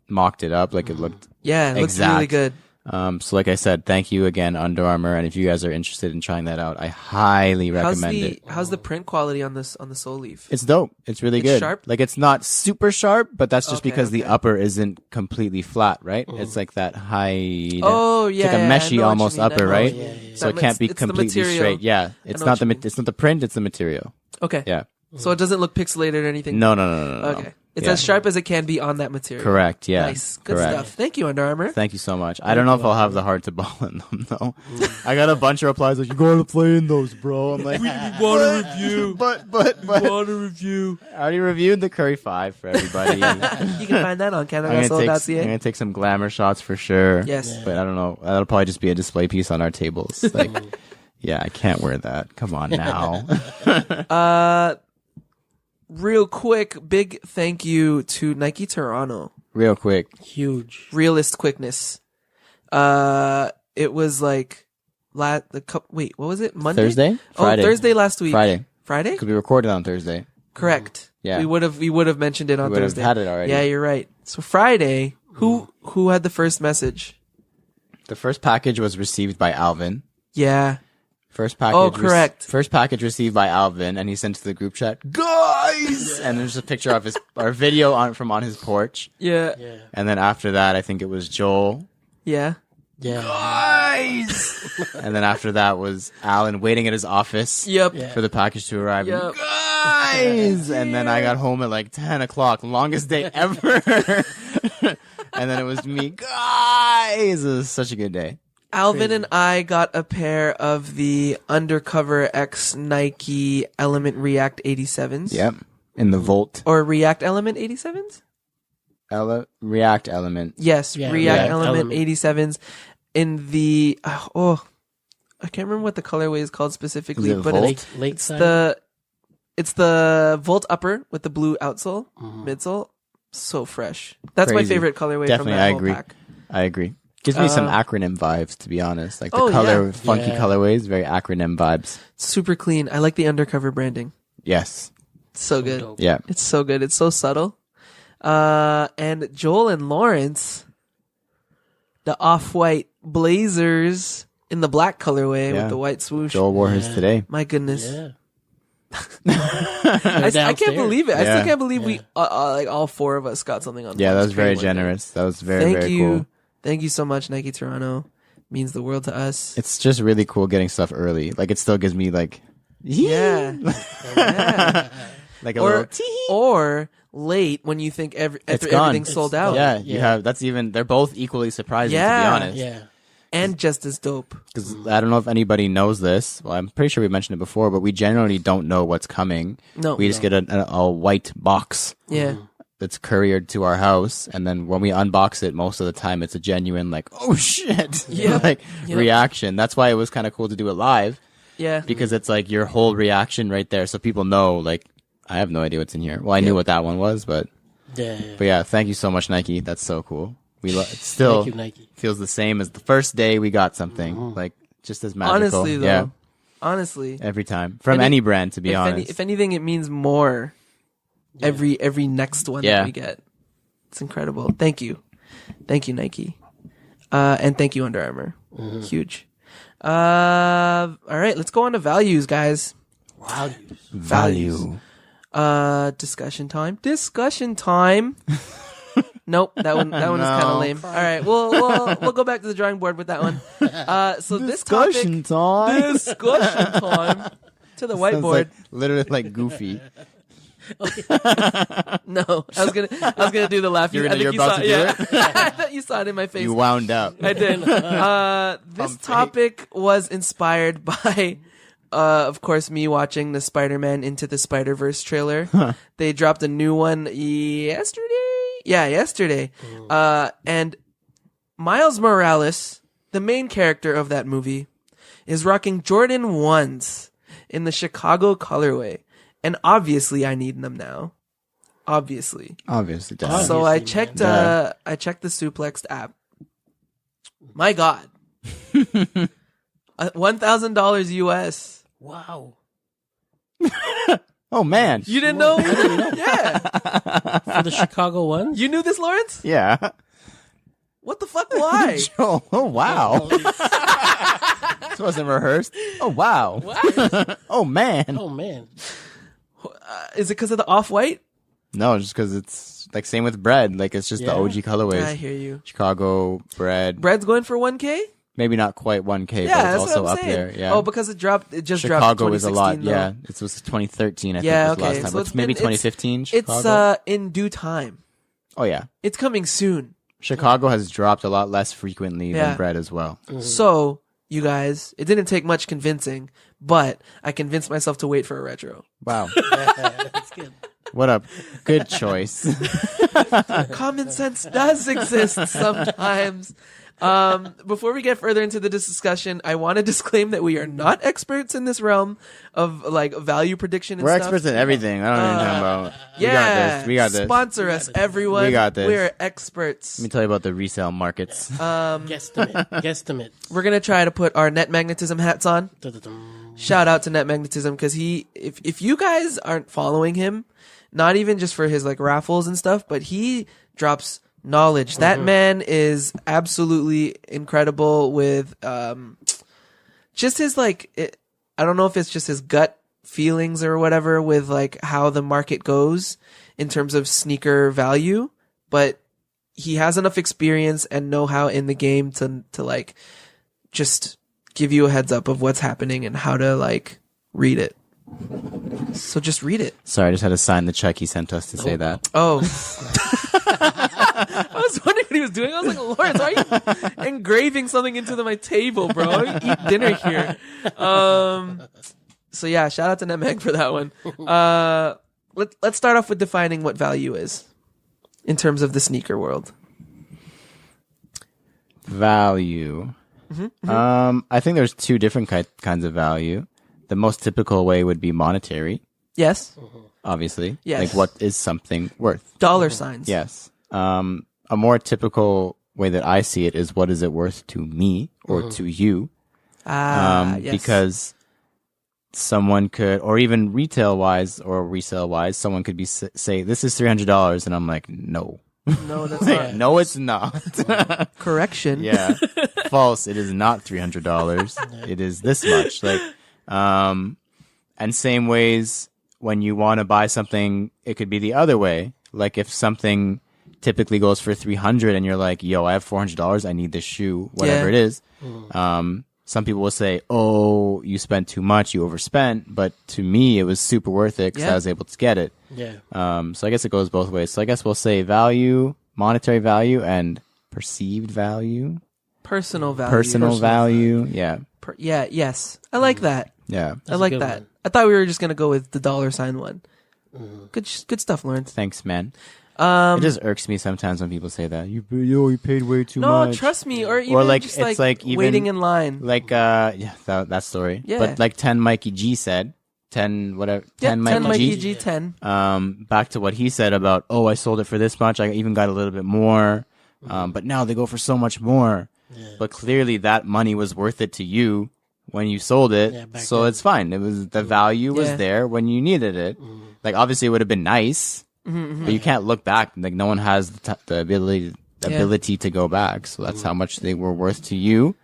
mocked it up. Like it looked Yeah, it looks exact. really good. So like I said, thank you again, Under Armour, and if you guys are interested in trying that out, I highly recommend it. How's the print quality on the sole leaf? It's dope. It's really It's good. sharp? Like it's not super sharp, but that's just Okay, because the okay. upper isn't completely flat, right? It's like that high. Oh, it's yeah, like a yeah, I meshy know what you almost mean. upper, I know right? what you mean. So it That can't be it's the completely material. straight. Yeah, it's know not what you mean. it's not the print, it's the material. Okay. Yeah. So it doesn't look pixelated or anything? No. Okay. It's Yeah. as sharp as it can be on that material. Correct. Yeah. Nice. Good Correct. stuff. Thank you, Under Armour. Thank you so much. I don't know if I'll have the heart to ball in them though. I got a bunch of replies like, "You gotta play in those, bro." I'm like, we want a review. But Want a review. I already reviewed the Curry 5 for everybody. You can find that on I'm CanadaSoul.ca. gonna take some glamour shots for sure. Yes. But I don't know. That'll probably just be a display piece on our tables. Like, yeah, I can't wear that. Come on now. Real quick, big thank you to Nike Toronto. Real quick. Huge. Realist quickness. It was like Wait, what was it? Monday? Thursday? Oh, Friday. Thursday last week. Friday. Friday? Because we recorded on Thursday. Correct. Yeah. We would have mentioned it on We would have Thursday. had it already. Yeah, you're right. So Friday, who had the first message? The first package was received by Alvin. Yeah. First package. Oh, correct. First package received by Alvin, and he sent to the group chat, guys! And there's a picture of our video on his porch. Yeah. Yeah. And then after that, I think it was Joel. Yeah. Yeah. Guys! And then after that was Alan waiting at his office. Yep. Yeah. For the package to arrive. Yep. Guys! And then I got home at like 10 o'clock. Longest day ever. And then it was me. Guys! It was such a good day. Alvin Crazy. and I got a pair of the Undercover X Nike Element React 87s. Yep. In the Volt. Or React Element 87s? React Element. Yes, Yeah, React React Element Element. 87s in the I can't remember what the colorway is called specifically, Is it but Volt? Late side. it's the Volt upper with the blue outsole, midsole. So fresh. That's my Crazy. favorite colorway Definitely, from that I whole agree. pack. I agree. Gives me some acronym vibes, to be honest. Like the Oh, color, yeah. funky Yeah. colorways, very acronym vibes. Super clean. I like the undercover branding. Yes. It's so good. dope. Yeah. It's so good. It's so subtle. And Joel and Lawrence, the off-white blazers in the black colorway Yeah. with the white swoosh. Joel wore his Yeah. today. My goodness. Yeah. I can't Downstairs. believe it. I Yeah. still can't believe we, Yeah. like all four of us got something on. Yeah, that Lawrence was very Crane one day. generous. That was very, Thank very you. cool. Thank you so much, Nike Toronto. Means the world to us. It's just really cool getting stuff early. Like, it still gives me, like, Yeah. Yeah. like a Or, little tee. or late when you think It's after gone. everything's sold out. Yeah, you Yeah. have, they're both equally surprising, to be Yeah. honest. Yeah. And just as dope. Because I don't know if anybody knows this. Well, I'm pretty sure we mentioned it before, but we generally don't know what's coming. No. We just get a white box Yeah. that's couriered to our house, and then when we unbox it, most of the time it's a genuine, like, oh shit, Yep. like Yep. reaction. That's why it was kind of cool to do it live, Yeah. because it's like your whole reaction right there, so people know, like, I have no idea what's in here. Well, I knew what that one was, but Yeah. yeah, thank you so much, Nike. That's so cool. It still Thank you, Nike. feels the same as the first day we got something, like just as magical. Honestly, though. Yeah, Honestly. every time from And any brand, to be honest. If anything, it means more every next one Yeah. that we get. It's incredible. Thank you, Nike, and thank you Under Armour. Huge. All right, let's go on to values, guys. Values. Value. Discussion time. Nope, that one is kind of No. lame. All right, we'll go back to the drawing board with that one. So this topic, Discussion time. discussion time to the Sounds whiteboard. like, literally like Goofy. No, I was gonna do the laugh. You're I think you're you about saw to do yeah. it? I thought you saw it in my face. You wound up. I did. This topic was inspired by, of course, me watching the Spider-Man Into the Spider-Verse trailer. They dropped a new one yesterday. Yeah, yesterday. And Miles Morales, the main character of that movie, is rocking Jordan 1s in the Chicago colorway. And obviously I need them now. Obviously. Obviously, definitely. So I Obviously, checked man. I checked the Suplexed app. My God. $1,000 US. Wow. Oh man. You didn't know? I didn't know. Yeah. For the Chicago ones? You knew this, Lawrence? Yeah. What the fuck? Why? Oh wow. This wasn't rehearsed. Oh wow. Oh man. Oh, man. Is it because of the off-white? No, just because it's like same with bread. Like it's just the Yeah. OG colorways. I hear you. Chicago bread. Bread's going for 1K? Maybe not quite 1K, Yeah, but that's it's also what I'm up saying. there. Yeah. Oh, because it just dropped Chicago is a lot. 2016 though. Yeah. It was 2013. I Yeah, think was the okay. last time. So It's it's maybe been- it's- 2015. Chicago. It's in due time. Oh yeah. It's coming soon. Chicago has dropped a lot less frequently Yeah. than bread as well. So, you guys, it didn't take much convincing, but I convinced myself to wait for a retro. Wow. That's good. What a good choice. Common sense does exist sometimes. Before we get further into the discussion, I want to disclaim that we are not experts in this realm of like value prediction and We're stuff. experts in everything. I don't know what you're talking about. Yeah. We got this. Sponsor us, everyone. We got this. We're experts. Let me tell you about the resale markets. Guesstimate. We're going to try to put our net magnetism hats on. Dun-dun-dun. Shout out to net magnetism because if you guys aren't following him, not even just for his like raffles and stuff, but he drops knowledge. That man is absolutely incredible with just his like I don't know if it's just his gut feelings or whatever with like how the market goes in terms of sneaker value, but he has enough experience and know-how in the game to like just give you a heads up of what's happening and how to like read it. So just read it. Sorry, I just had to sign the check he sent us to say that. Oh. I was wondering what he was doing. I was like, Lawrence, why are you engraving something into my table, bro? I eat dinner here. So yeah, shout out to NetMag for that one. Let's start off with defining what value is in terms of the sneaker world. Value. I think there's two different kinds of value. The most typical way would be monetary, Yes. obviously. Yes. Like what is something worth? Dollar signs. Yes. A more typical way that I see it is what is it worth to me or to you? Yes. Because someone could, or even retail wise or resale wise, someone could say, this is $300. And I'm like, no. No, that's not. No, it's not. Correction. Yeah. False. It is not $300. It is this much. Like, and same ways when you want to buy something, it could be the other way. Like if something typically goes for $300 and you're like, yo, I have $400. I need this shoe, whatever it is. Some people will say, oh, you spent too much. You overspent. But to me, it was super worth it because I was able to get it. Yeah. So I guess it goes both ways. So I guess we'll say value, monetary value, and perceived value. Personal value. Personal value. Yeah. Yes. I like that. Yeah. I like good that. one. I thought we were just going to go with the dollar sign one. Good stuff, Lawrence. Thanks, man. It just irks me sometimes when people say that. You paid way too much. No, trust me. Or even like, just it's like even, waiting in line. Like, that story. Yeah. But like 10 Mikey G said, 10 Mikey G 10. Back to what he said about, oh, I sold it for this much. I even got a little bit more. But now they go for so much more. Yeah. But clearly that money was worth it to you when you sold it. Yeah, so it's fine. It was, the value was there when you needed it. Like, obviously it would have been nice, but you can't look back. Like, no one has the ability to go back. So that's how much they were worth to you.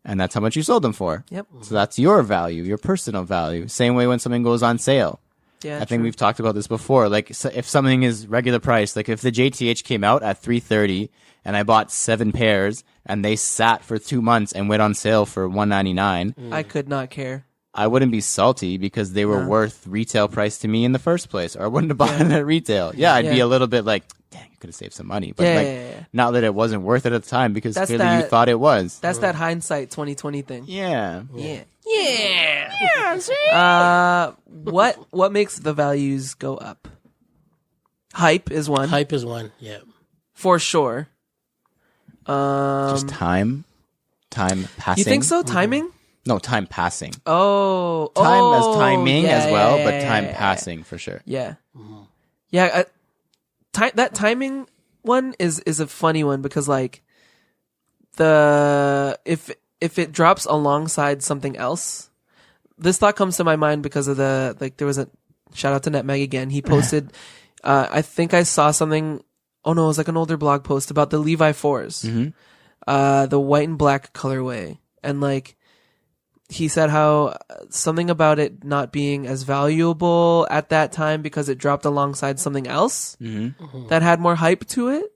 And that's how much you sold them for. Yep. So that's your value, your personal value. Same way when something goes on sale. Yeah, I think we've talked about this before. Like, so if something is regular price, like if the JTH came out at $330 and I bought 7 pairs and they sat for 2 months and went on sale for $199, I could not care. I wouldn't be salty because they were worth retail price to me in the first place, or I wouldn't have bought it at retail. Yeah, I'd be a little bit like, dang, you could have saved some money. But not that it wasn't worth it at the time because clearly you thought it was. That's that hindsight 2020 thing. Yeah. What makes the values go up? Hype is one. Hype is one. Yeah. For sure. Just time passing. You think so? Timing? No, time passing. Oh, time as timing as well, yeah, but time passing for sure. Yeah, yeah. That timing one is a funny one because like if it drops alongside something else, this thought comes to my mind because of there was a shout out to NetMag again. He posted, I think I saw something. Oh no, it was like an older blog post about the Levi 4s, the white and black colorway, and like. He said how something about it not being as valuable at that time because it dropped alongside something else that had more hype to it,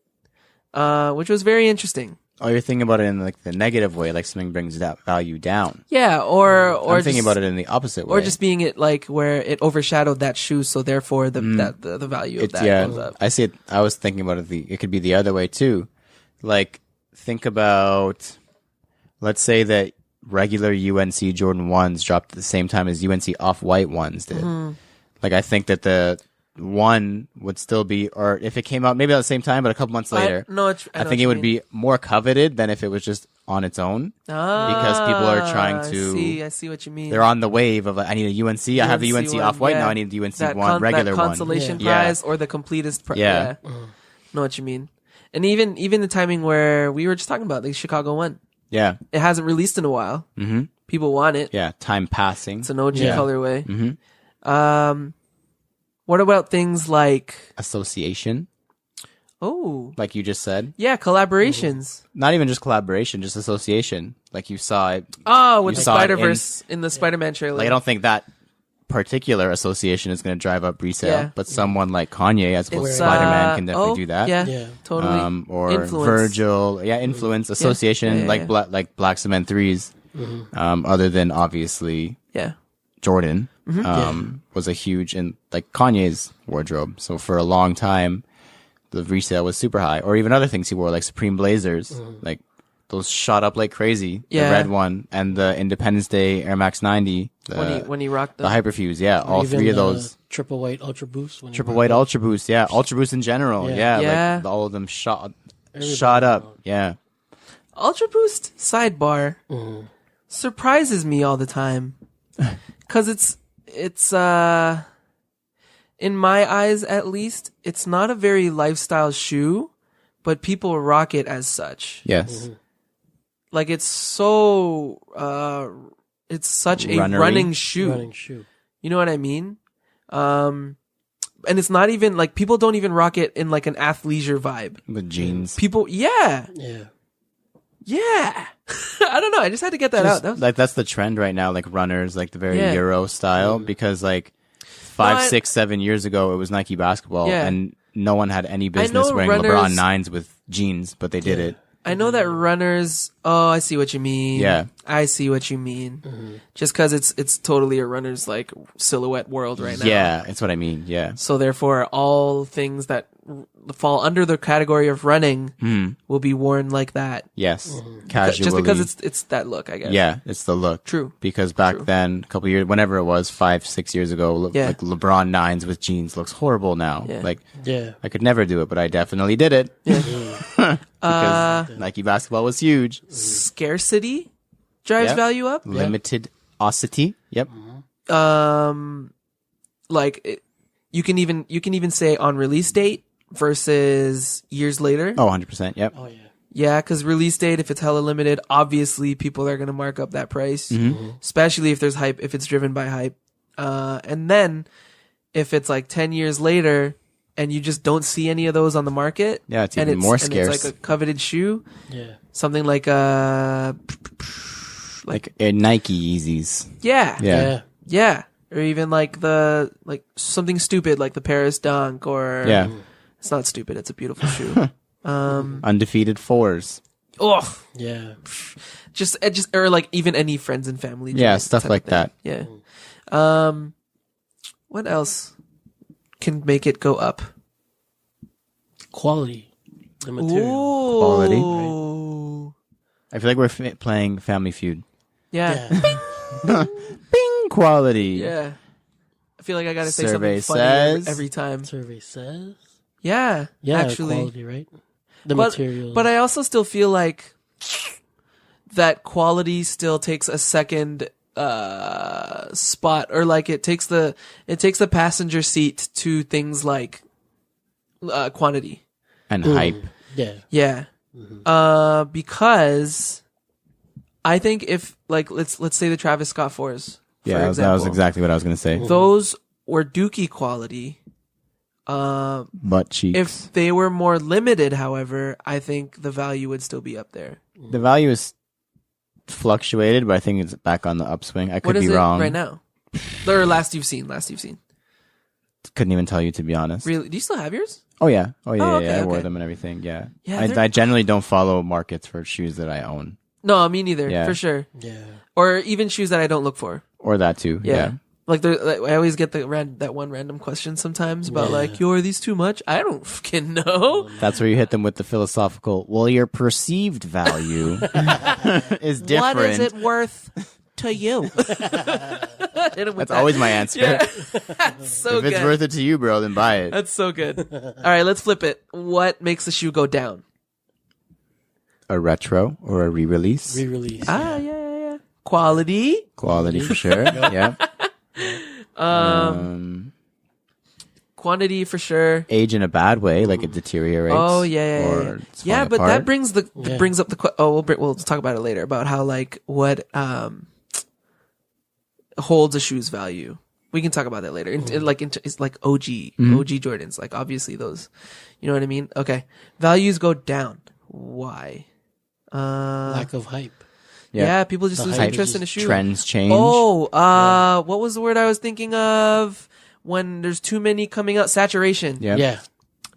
which was very interesting. Oh, you're thinking about it in like the negative way, like something brings that value down. Yeah, or I'm thinking about it in the opposite way, or just being it like where it overshadowed that shoe, so therefore the value of that goes up. I see it. I was thinking about it. It could be the other way too. Like think about, let's say that. Regular UNC Jordan 1s dropped at the same time as UNC Off-White ones did. Like, I think that one would still be, or if it came out maybe at the same time, but a couple months later, I think it would be more coveted than if it was just on its own. Because people are trying to. I see what you mean. They're on the wave of I need a UNC. I have the UNC one, off-white now. I need the UNC regular that consolation one. prize or the completest prize. Yeah. Know what you mean. And even the timing where we were just talking about the Chicago one. Yeah. It hasn't released in a while. Mm-hmm. People want it. Yeah. Time passing. It's an OG colorway. Mm-hmm. What about things like association? Oh, like you just said. Yeah, collaborations. Not even just collaboration, just association. Like you saw it. Oh, with the Spider-Verse in the Spider-Man trailer. Like, I don't think that particular association is going to drive up resale, but someone like Kanye as well as Spider-Man can definitely do that. Yeah, totally. Or influence. Virgil, influence, association, like Black Cement 3s. Other than obviously Jordan. Was a huge in like Kanye's wardrobe. So for a long time, the resale was super high. Or even other things he wore, like Supreme Blazers, like those shot up like crazy. Yeah. The red one and the Independence Day Air Max 90. When he rocked the Hyperfuse, all three of those. Triple white Ultra Boost. Triple white Ultra Boost, Ultra Boost in general, like all of them shot up, Ultra Boost sidebar surprises me all the time, because it's in my eyes at least, it's not a very lifestyle shoe, but people rock it as such. Yes. Like it's so it's such a running shoe. You know what I mean? And it's not even like people don't even rock it in like an athleisure vibe. With jeans. People Yeah. I don't know. I just had to get that out. That's the trend right now, like runners, like the very Euro style, because like 5, 6, 7 years ago it was Nike basketball and no one had any business wearing LeBron 9s with jeans, but they did it. I know that runners. Oh, I see what you mean. Yeah, I see what you mean. Just because it's totally a runner's like silhouette world right now. Yeah, it's what I mean. Yeah. So therefore, all things that fall under the category of running will be worn like that. Yes, casually. Just because it's that look, I guess. Yeah, it's the look. True. Because back then, a couple years, whenever it was, 5, 6 years ago, like LeBron 9s with jeans looks horrible now. Yeah. Like, I could never do it, but I definitely did it. Yeah. Because Nike basketball was huge. Scarcity drives value up. Limitedosity. Yep. Like you can even say on release date versus years later. Oh, 100%. Yep. Oh yeah. Yeah, because release date, if it's hella limited, obviously people are gonna mark up that price, especially if there's hype, if it's driven by hype. And then if it's like 10 years later and you just don't see any of those on the market, it's even more scarce. And it's like a coveted shoe. Yeah. Something like like Nike Yeezys. Yeah. Or even like something stupid like the Paris Dunk, or it's not stupid, it's a beautiful shoe. Undefeated 4s. Oh yeah. Just or like even any friends and family. Stuff like that. Yeah. What else can make it go up? Quality. The material. Ooh. Quality. Right. I feel like we're playing Family Feud. Yeah. Bing, quality. Yeah. I feel like I gotta say Survey something funny says. every time. Survey says. Yeah. Actually. Quality, right? The material. But I also still feel like that quality still takes a second spot, or like it takes the passenger seat to things like quantity and hype. Yeah. Because I think if like let's say the Travis Scott 4s, that was exactly what I was going to say. Those were Dookie quality. Butt cheeks. If they were more limited, however, I think the value would still be up there. The value is fluctuated, but I think it's back on the upswing. I could be wrong. Right now? Or last you've seen. Couldn't even tell you, to be honest. Really? Do you still have yours? Oh yeah. Okay, I wore them and everything. Yeah. Yeah. I generally don't follow markets for shoes that I own. No, me neither. For sure. Yeah. Or even shoes that I don't look for. Or that too. Yeah. Like I always get that one random question sometimes about like, yo, are these too much? I don't fucking know. That's where you hit them with the philosophical, well, your perceived value is different. What is it worth to you. Hit him with That's always my answer. Yeah. That's so If it's good. worth it to you, bro, then buy it. That's so good. All right, let's flip it. What makes the shoe go down? A retro or a re-release. Re-release. Yeah. Quality. Quality for sure. Yeah. Quantity for sure. Age in a bad way, like it deteriorates. Oh yeah. or it's Yeah, falling but that apart. brings up the we'll talk about it later about how like what holds a shoe's value. We can talk about that later. It's like OG Jordans, like obviously those, you know what I mean? Okay, values go down. Why? Lack of hype. Yeah, people just The lose hype interest is in a shoe. Trends change. Oh, what was the word I was thinking of? When there's too many coming out, saturation. Yep. Yeah.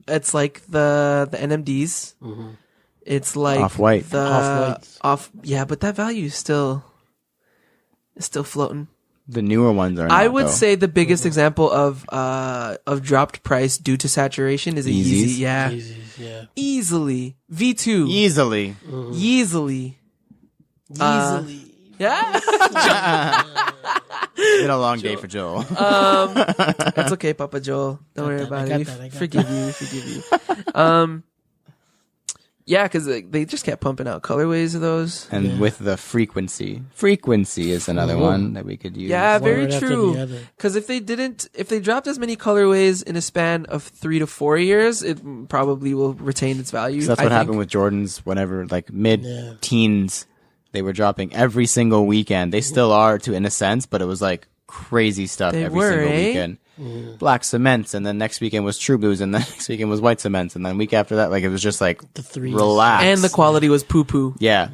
It's like the NMDs. It's like Off-white. the Off-whites. yeah, but that value is still floating. The newer ones are. I not, would though. say the biggest example of dropped price due to saturation is a Yeezys? Yeezy. Yeah, Yeezys, yeah. easily V2 easily. easily. Easily. Yeah, It's been a long day for Joel. that's okay, Papa Joel. Don't worry that, about I it. got that. Forgive you. Yeah, because they just kept pumping out colorways of those. And with the frequency is another one that we could use. Yeah, One very right after true. the other. Because if they dropped as many colorways in a span of 3 to 4 years, it probably will retain its value. 'Cause that's I what think. happened with Jordans. Whenever like mid-teens, they were dropping every single weekend. They still are, in a sense, but it was like crazy stuff They every were, single eh? weekend. Black cements, and then next weekend was True Blues, and then next weekend was white cements, and then week after that, like it was just like The threes. relax. And the quality was poo poo. yeah.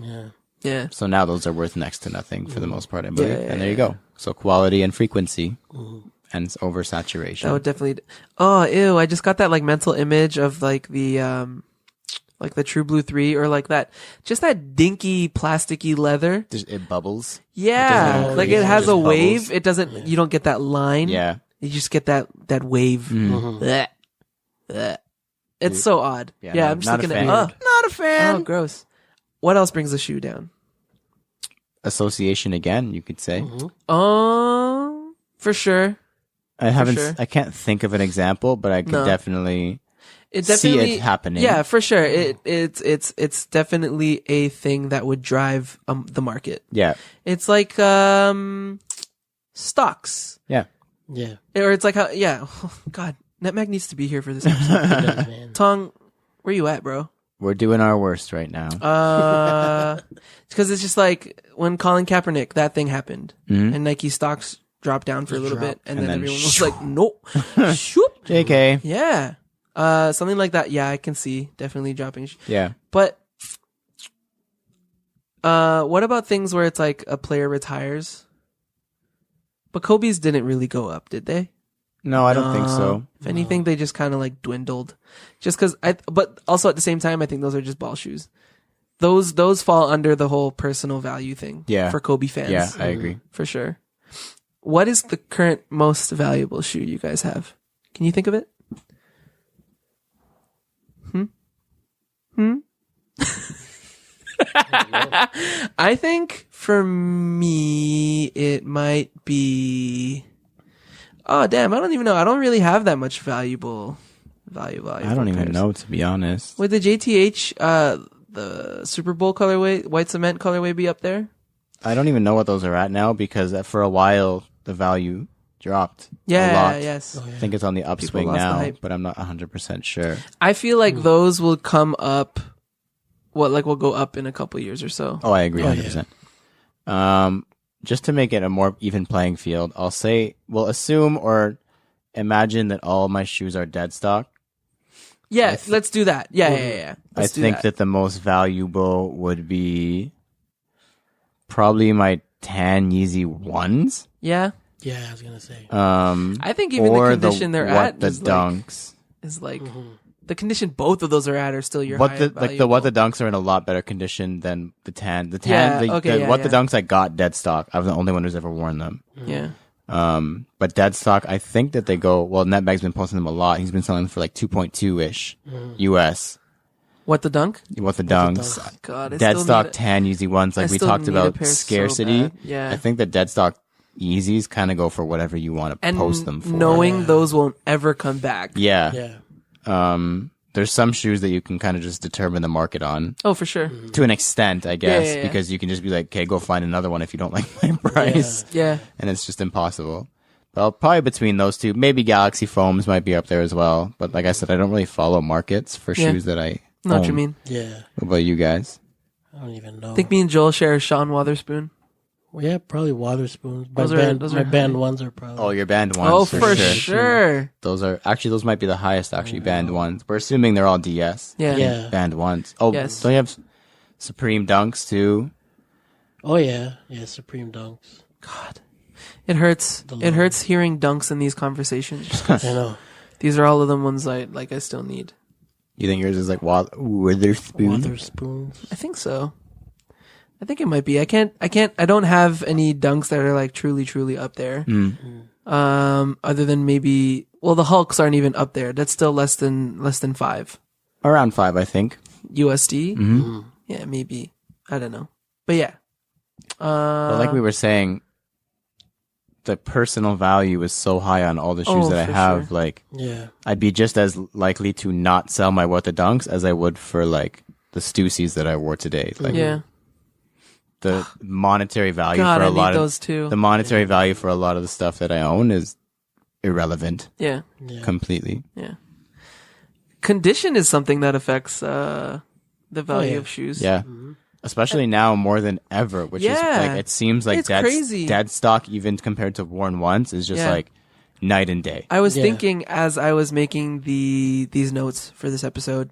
Yeah. So now those are worth next to nothing for the most part, I believe. Yeah, And there you go. So quality and frequency, and it's oversaturation. That would definitely. Oh, ew! I just got that like mental image of like the True Blue 3 or like that, just that dinky plasticky leather. It bubbles. Yeah, doesn't like increase, it it has just a bubbles. wave. It doesn't. You don't get that line. Yeah. You just get that wave. Blech. Blech. It's so odd. Yeah, I'm just not a looking fan. at. Not a fan. Oh, gross. What else brings a shoe down? Association again, you could say. For sure. I haven't. sure. I can't think of an example, but I could No. definitely It see definitely it happening. Yeah, for sure. It's definitely a thing that would drive the market. Yeah. It's like stocks, Yeah. Yeah. or it's like how God, NetMag needs to be here for this episode. It does, man. Tong, where you at, bro? We're doing our worst right now. Because it's just like when Colin Kaepernick, that thing happened, Mm-hmm. and Nike stocks dropped down for a little bit, and then then everyone was like, "Nope, shoop." JK. Yeah, something like that. Yeah, I can see definitely dropping. Yeah. But what about things where it's like a player retires? But Kobe's didn't really go up, did they? No, I don't think so. If anything, they just kind of like dwindled. Just because but also at the same time, I think those are just ball shoes. Those fall under the whole personal value thing. Yeah. For Kobe fans. Yeah, I agree. For sure. What is the current most valuable shoe you guys have? Can you think of it? I think for me, it might be. Oh damn! I don't even know. I don't really have that much valuable. I don't even pairs. know, to be honest. Would the JTH, the Super Bowl colorway, white cement colorway, be up there? I don't even know what those are at now because for a while the value dropped a Yeah. lot. Yes. I think it's on the upswing lost the now, hype. but I'm not 100% sure. I feel like those will come up. Will go up in a couple years or so. Oh, I agree, Oh, 100%. Just to make it a more even playing field, we'll assume or imagine that all my shoes are dead stock. Yeah, let's do that. Yeah. I think that the most valuable would be probably my tan Yeezy 1s. Yeah, Yeah, I was gonna say. I think even the Or condition they're at the is dunks. like the condition both of those are at are still your What high the valuable. what the dunks are in a lot better condition than the tan. The Yeah, tan, okay, yeah, the yeah. dunks I got dead stock. I was the only one who's ever worn them. Yeah. But dead stock, I think that they go. Well, Netbag's been posting them a lot. He's been selling them for like 2.2 ish US. What, the Dunk? What the Dunks. Oh, God, I Dead still stock need tan Yeezy ones, like I we still talked need a about pair so scarcity. bad. Yeah. I think the dead stock Yeezys kind of go for whatever you want to and post them for. knowing those won't ever come back. Yeah. Yeah. There's some shoes that you can kind of just determine the market on Oh, for sure. to an extent, I guess, yeah. because you can just be like, okay, go find another one if you don't like my price. Yeah. And it's just impossible. Well, probably between those two, maybe Galaxy Foams might be up there as well. But like I said, I don't really follow markets for shoes that I Know what you own. mean. Yeah. What about you guys? I don't even know. I think me and Joel share Sean Wotherspoon. Well, yeah, probably Waterspoons. My Those are- band, those my are band high. ones are probably. Oh, your band ones. Oh, for for sure. sure. Those might be the highest actually band ones. We're assuming they're all DS. Yeah. Yeah. Band ones. Oh, Yes. don't you have Supreme Dunks too? Oh yeah, yeah. Supreme Dunks. God. It hurts. The It logo. hurts hearing Dunks in these conversations. just 'cause I know. these are all of them ones I still need. You think yours is like Witherspoon? Waterspoons. I think so. I think it might be. I don't have any Dunks that are like truly up there. Other than maybe, well, the Hulks aren't even up there. That's still less than 5 Around 5, I think. USD. Mm-hmm. Yeah, maybe. I don't know. But yeah. But like we were saying, the personal value is so high on all the shoes that I for have. sure. Like, Yeah. I'd be just as likely to not sell my What the Dunks as I would for like the Stussies that I wore today. Like, Yeah. the monetary value God, for I a lot need of those too. the monetary value for a lot of the stuff that I own is irrelevant Yeah. Yeah. completely. Yeah. Condition is something that affects the value yeah. of shoes. Yeah. Especially now more than ever, which is Yeah. like, it seems like It's crazy. dead stock, even compared to worn once, is just Yeah. like night and day. I was Yeah. thinking as I was making these notes for this episode,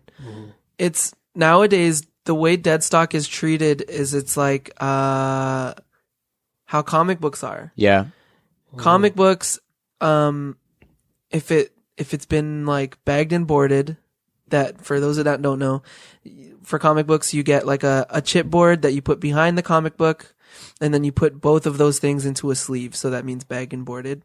it's nowadays the way dead stock is treated is it's like how comic books are. Yeah. Comic books, if it's been like bagged and boarded, that for those that don't know, for comic books you get like a chipboard that you put behind the comic book, and then you put both of those things into a sleeve, so that means bagged and boarded.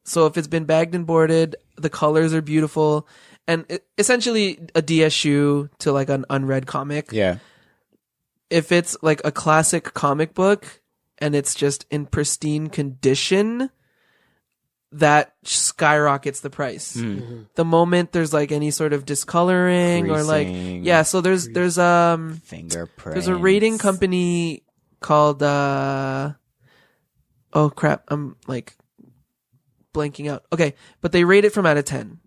So if it's been bagged and boarded, the colors are beautiful, and essentially a DS shoe to like an unread comic. Yeah. If it's like a classic comic book and it's just in pristine condition, that skyrockets the price. The moment there's like any sort of discoloring or like, Creasing. yeah, so there's Fingerprint. there's a rating company called oh crap, I'm like blanking out. Okay, but they rate it from out of 10.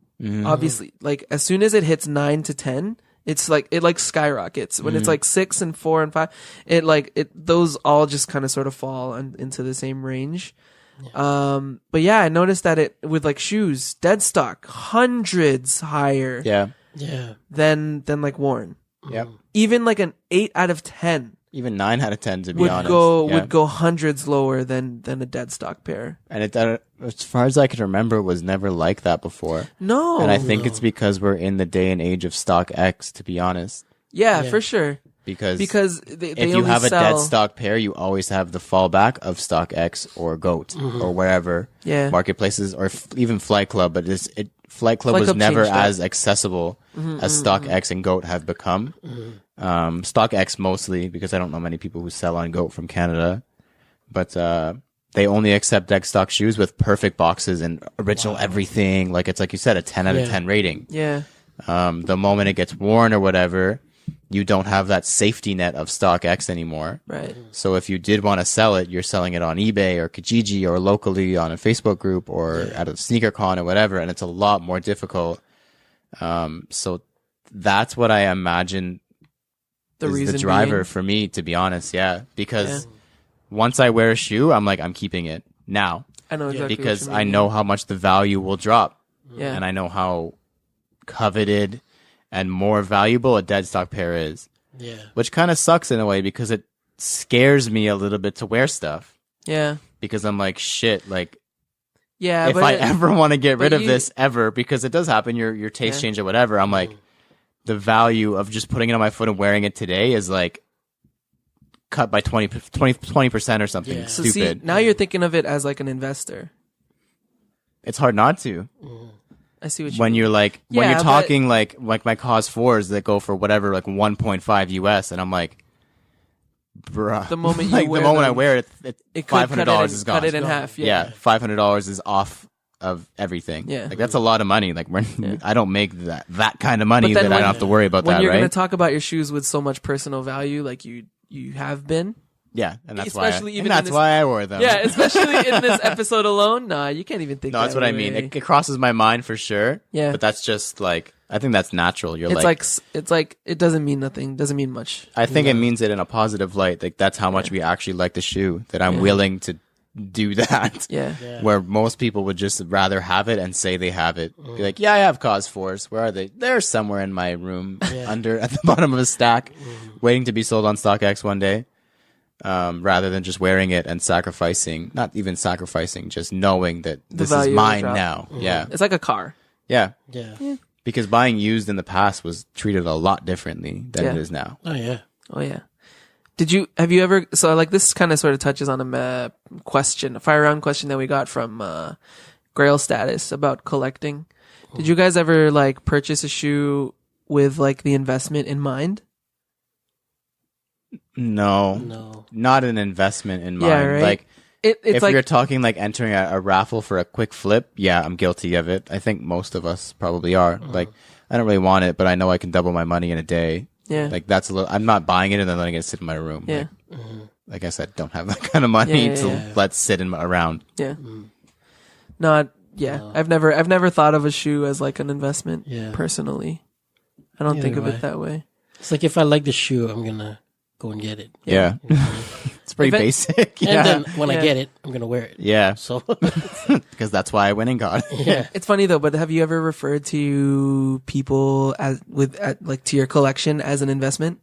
Obviously, like as soon as it hits 9 to 10, it's like it like skyrockets. When it's like 6 and 4 and 5, those all just kind of sort of fall into the same range. But yeah, I noticed that it with like shoes, dead stock, hundreds higher Yeah. Yeah. than like worn. Yep. Even like an 8 out of 10 Even 9 out of 10 to be would honest. go Yeah. would go hundreds lower than a dead stock pair. And it, as far as I can remember, it was never like that before. No. And I think it's because we're in the day and age of stock X, to be honest. Yeah, Yeah. for sure. Because They if you only have a sell, dead stock pair, you always have the fallback of Stock X or GOAT or wherever Yeah. marketplaces or even Flight Club. But Flight Club Flight was Club never changed that. as accessible as Stock X and GOAT have become. Stock X mostly because I don't know many people who sell on GOAT from Canada, but they only accept dead stock shoes with perfect boxes and original everything. Like it's like you said, a 10 out of Yeah. 10 rating. Yeah. The moment it gets worn or whatever, you don't have that safety net of Stock X anymore. Right. So if you did want to sell it, you're selling it on eBay or Kijiji or locally on a Facebook group or at a sneaker con or whatever, and it's a lot more difficult. So that's what I imagine The is reason the driver being- for me, to be honest. Yeah, because once I wear a shoe, I'm like, I'm keeping it now I know exactly because what you I mean. know how much the value will drop, Yeah. and I know how coveted and more valuable a dead stock pair is. Yeah. Which kind of sucks in a way because it scares me a little bit to wear stuff Yeah. because I'm like, shit, like Yeah. if but I ever want to get rid of you- this ever, because it does happen, your taste change or whatever, I'm like, the value of just putting it on my foot and wearing it today is like cut by 20% or something Yeah. So stupid. see, now you're thinking of it as like an investor. It's hard not to. I see what you when mean. you're like when Yeah, you're but- talking like my cause 4s that go for whatever like 1.5 US, and I'm like, bruh. The moment you like wear the moment I them, wear it, it could $500 is gone. cut it in half. Yeah, $500 is off of everything. Yeah. like that's a lot of money. Like I don't make that kind of money But that then I when- don't have to worry about When that, you're right? gonna talk about your shoes with so much personal value, like you have been. Yeah, and that's Especially why. even And that's in this- why I wore them. Yeah, especially in this episode alone. Nah, you can't even think. No, that's that what I way. mean. It crosses my mind for sure. Yeah. but that's just like I think that's natural. You're It's like it doesn't mean nothing. Doesn't mean much. I think it means it in a positive light. Like that's how much we actually like the shoe. That I'm willing to do that. Yeah. Where most people would just rather have it and say they have it. Be like, yeah, I have cause 4s. Where are they? They're somewhere in my room, under at the bottom of a stack, waiting to be sold on StockX one day. Rather than just wearing it and sacrificing, not even sacrificing, just knowing that this is value of the mine drop. now. Yeah. It's like a car. Yeah. Yeah. Because buying used in the past was treated a lot differently than Yeah. it is now. Oh yeah. Oh yeah. Have you ever, so like this kind of sort of touches on a fire round question that we got from, Grail Status about collecting. Did you guys ever like purchase a shoe with like the investment in mind? No. Not an investment in mind. Yeah, right? Like, It's if like, you're talking like entering a raffle for a quick flip, yeah, I'm guilty of it. I think most of us probably are. Like, I don't really want it, but I know I can double my money in a day. yeah. Like, that's a little, I'm not buying it and then letting it sit in my room. Yeah. Like I said, don't have that kind of money Yeah, to yeah. let sit around. Yeah. I've never thought of a shoe as like an investment Yeah. personally. I don't think of Neither it that way. It's like if I like the shoe, I'm gonna go and get it. Yeah. It's pretty If it- basic. And Yeah. then when Yeah. I get it, I'm gonna wear it. Yeah. So Because that's why I went and got it. yeah. It's funny though, but have you ever referred to people like to your collection as an investment?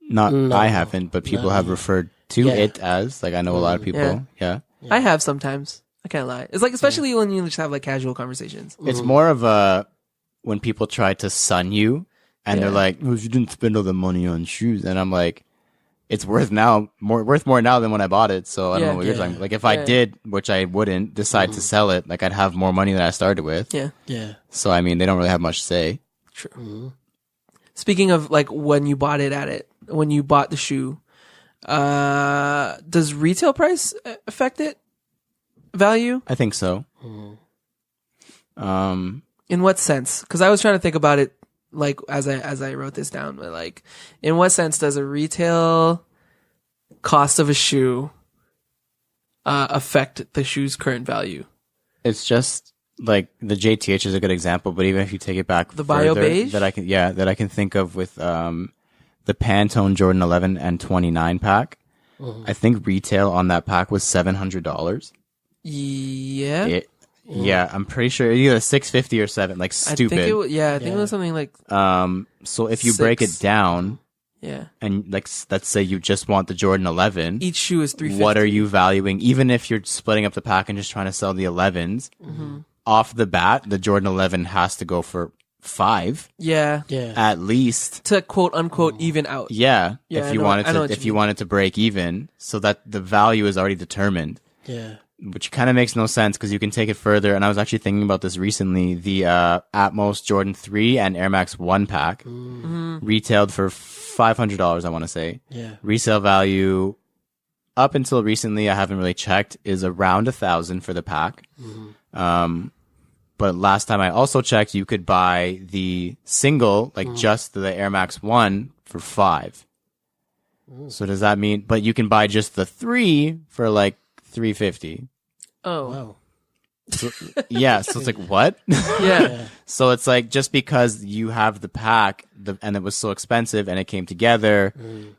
No. I haven't, but people have referred to Yeah. it as, like, I know a lot of people. Yeah. I have sometimes. I can't lie. It's like, especially when you just have like casual conversations. It's more of a, when people try to sun you and Yeah. they're like, well, you didn't spend all the money on shoes. And I'm like, it's worth more now than when I bought it. So I don't know what you're Yeah. talking about. Like if I did, which I wouldn't, decide to sell it, like I'd have more money than I started with. Yeah. Yeah. So I mean, they don't really have much say. True. Speaking of like when you bought the shoe, does retail price affect it? Value? I think so. In what sense? Because I was trying to think about it, like as I wrote this down. But like, in what sense does a retail cost of a shoe affect the shoe's current value? It's just like the JTH is a good example, but even if you take it back The bio further, beige? that I can think of with the Pantone Jordan 11 and 29 pack. I think retail on that pack was $700. Yeah. Yeah, I'm pretty sure either $650 or $7, like I stupid. think it was something like So if you break it 6. down yeah. and like let's say you just want the Jordan 11, Each shoe is $350. what are you valuing? Even if you're splitting up the pack and just trying to sell the 11s, off the bat, the Jordan 11 has to go for $5 Yeah. Yeah. at least. To quote unquote even out. Yeah, Yeah, if you I know what if you you mean. wanted to break even, so that the value is already determined. Yeah. Which kind of makes no sense because you can take it further. And I was actually thinking about this recently. The Atmos Jordan 3 and Air Max 1 pack retailed for $500, I want to say. Yeah. Resale value, up until recently, I haven't really checked, is around $1,000 for the pack. But last time I also checked, you could buy the single, like just the Air Max 1 for $5. So does that mean, but you can buy just the 3 for like $350. Oh. Wow. So, yeah, so it's like, what? Yeah. So it's like, just because you have the pack and it was so expensive and it came together,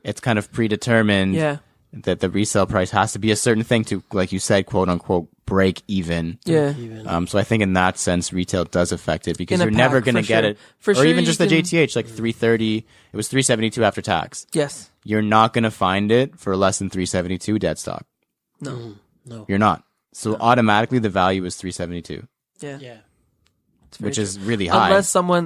it's kind of predetermined Yeah. that the resale price has to be a certain thing to, like you said, quote unquote, break even. Yeah. Even. So I think in that sense, retail does affect it because In a you're never pack, going to for get sure. it. For or sure even you just the can- JTH, like 330, it was 372 after tax. Yes. You're not going to find it for less than 372 dead stock. No. No. You're not. So automatically the value is 372, Yeah. Yeah. It's very which true. is really high.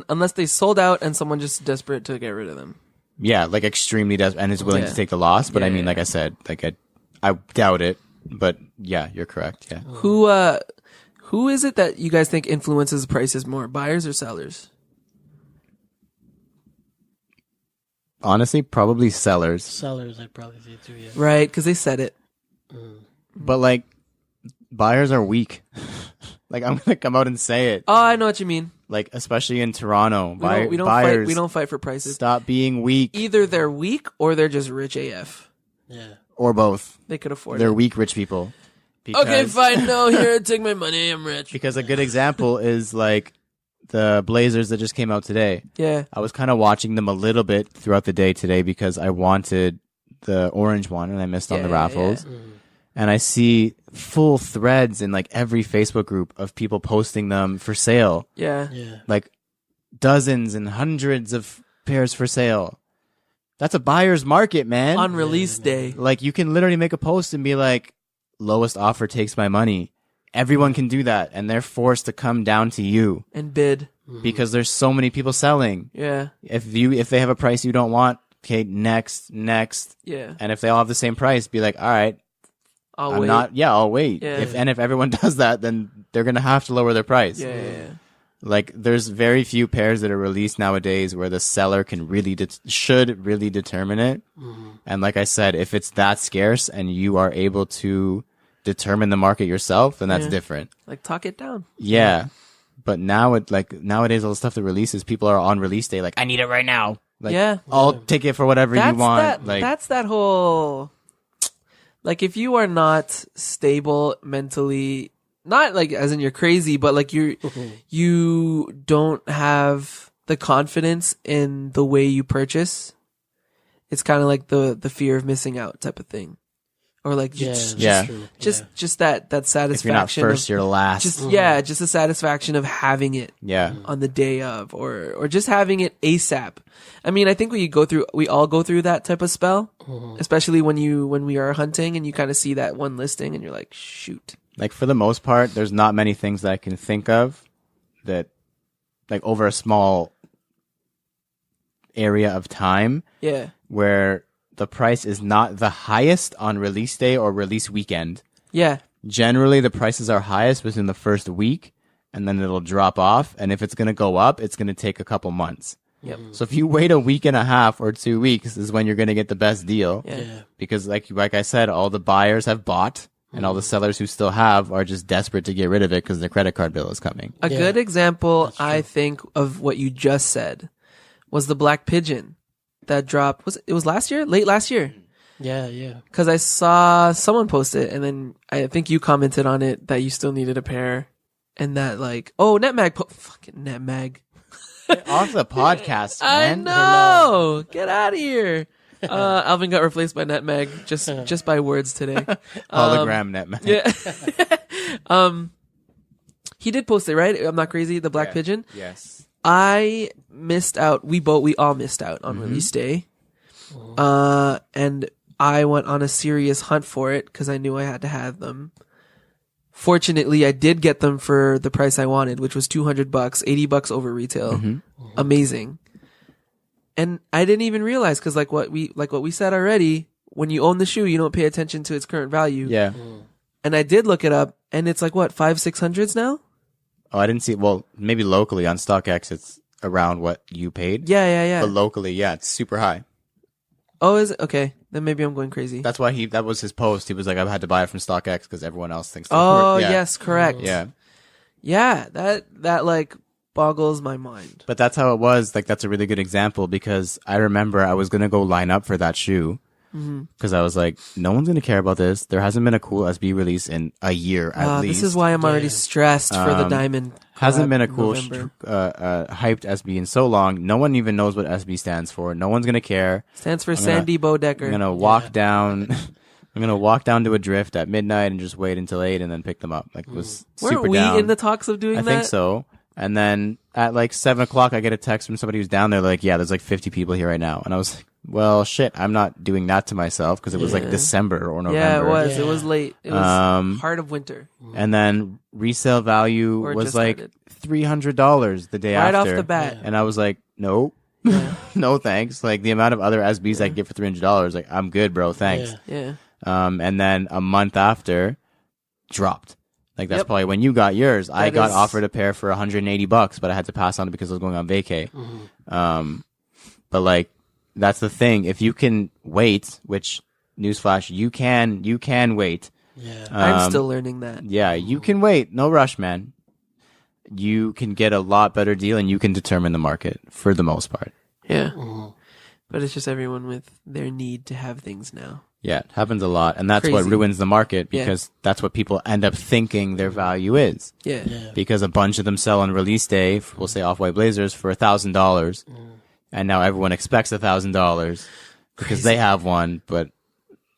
Unless they sold out and someone just desperate to get rid of them. Yeah, like extremely desperate and is willing Yeah. to take the loss. But Yeah, I mean, yeah, like I said, like I doubt it. But yeah, you're correct. Yeah. Who is it that you guys think influences prices more, buyers or sellers? Honestly, probably sellers. Sellers, I'd probably say too. Yeah. Right, because they said it. But like, buyers are weak. Like, I'm gonna come out and say it. Oh, I know what you mean. Like, especially in Toronto, We don't buyers fight. We don't fight for prices. stop being weak, Either they're weak or they're just rich AF. Yeah. or both. They could afford They're it. weak rich people. Okay, fine. No, here, take my money. I'm rich. Because a good example is like the Blazers that just came out today. Yeah. I was kind of watching them a little bit throughout the day today because I wanted the orange one and I missed on the raffles. Yeah. And I see full threads in like every Facebook group of people posting them for sale. Yeah. Yeah. Like dozens and hundreds of pairs for sale. That's a buyer's market, man. On release day. Like you can literally make a post and be like, lowest offer takes my money. Everyone can do that. And they're forced to come down to you And bid. because there's so many people selling. Yeah. If they have a price you don't want, okay, next. Yeah. And if they all have the same price, be like, all right, I'll wait. I'll wait. Yeah. If everyone does that, then they're going to have to lower their price. Yeah. Like there's very few pairs that are released nowadays where the seller can really should really determine it. And like I said, if it's that scarce and you are able to determine the market yourself, then that's Yeah. different. Like, talk it down. Yeah. But nowadays all the stuff that releases, people are on release day like, I need it right now. Like, Yeah. I'll take it for whatever you want. That's that whole, like, if you are not stable mentally, not like as in you're crazy, but like you don't have the confidence in the way you purchase. It's kind of like the fear of missing out type of thing, or like just that satisfaction. If you're not first, of, you're last. just the satisfaction of having it. Yeah. On the day of, or just having it ASAP. I mean, I think we all go through that type of spell, especially when we are hunting and you kind of see that one listing and you're like, shoot. Like for the most part, there's not many things that I can think of that, like over a small area of time, Yeah. where the price is not the highest on release day or release weekend. Yeah. Generally, the prices are highest within the first week, and then it'll drop off. And if it's going to go up, it's going to take a couple months. Yep. So if you wait a week and a half or 2 weeks is when you're going to get the best deal. Yeah. Because like I said, all the buyers have bought. And all the sellers who still have are just desperate to get rid of it because their credit card bill is coming. A good example, I think, of what you just said was the Black Pigeon that dropped. It was last year? Late last year. Yeah. Because I saw someone post it, and then I think you commented on it that you still needed a pair, and that like, oh, Netmag, fucking Netmag. Get off the podcast, I man. know. Get out of here. Alvin got replaced by Netmag just by words today. Hologram Netmag. Yeah. He did post it, right? I'm not crazy. The Black Pigeon. Yes. I missed out. We all missed out on release day. And I went on a serious hunt for it because I knew I had to have them. Fortunately, I did get them for the price I wanted, which was $200, $80 over retail. Amazing. And I didn't even realize because like what we said already, when you own the shoe, you don't pay attention to its current value. Yeah. And I did look it up, and it's like what, 500-600s now? Oh, I didn't see. Well, maybe locally on StockX, it's around what you paid. Yeah. But locally, yeah, it's super high. Oh, is it? Okay. Then maybe I'm going crazy. That's why that was his post. He was like, I've had to buy it from StockX because everyone else thinks. Oh, yeah. yes, correct. Yeah. Yeah, that like boggles my mind. But that's how it was. Like, that's a really good example because I remember I was going to go line up for that shoe because I was like, no one's going to care about this. There hasn't been a cool SB release in a year at least. This is why I'm already stressed for the Diamond. Hasn't been a cool, November. hyped SB in so long. No one even knows what SB stands for. No one's going to care. Stands for Sandy Bodecker. I'm going to walk down. I'm going to walk down to a drift at midnight and just wait until 8 and then pick them up. Like, it was super Weren't we down. in the talks of doing I that? think so. And then at like 7 o'clock, I get a text from somebody who's down there. Like, yeah, there's like 50 people here right now. And I was like, well, shit, I'm not doing that to myself because it was like December or November. Yeah, it was. It was late. It was heart of winter. And then resale value Or was just like started. $300 the day Right after. off the bat. And I was like, nope. No thanks. Like the amount of other SBs I can get for $300, like I'm good, bro. Thanks. Yeah. And then a month after, dropped. Like that's Yep. probably when you got yours. I That got is- offered a pair for $180, but I had to pass on it because I was going on vacay. But like that's the thing. If you can wait, which newsflash, you can wait. Yeah. I'm still learning that. Yeah, you can wait. No rush, man. You can get a lot better deal, and you can determine the market for the most part. Yeah. But it's just everyone with their need to have things now. Yeah, it happens a lot, and that's what Crazy. ruins the market Yeah. because that's what people end up thinking their value is. Yeah. Yeah. Because a bunch of them sell on release day, we'll say Off-White Blazers for $1,000, and now everyone expects $1,000 because they have one. But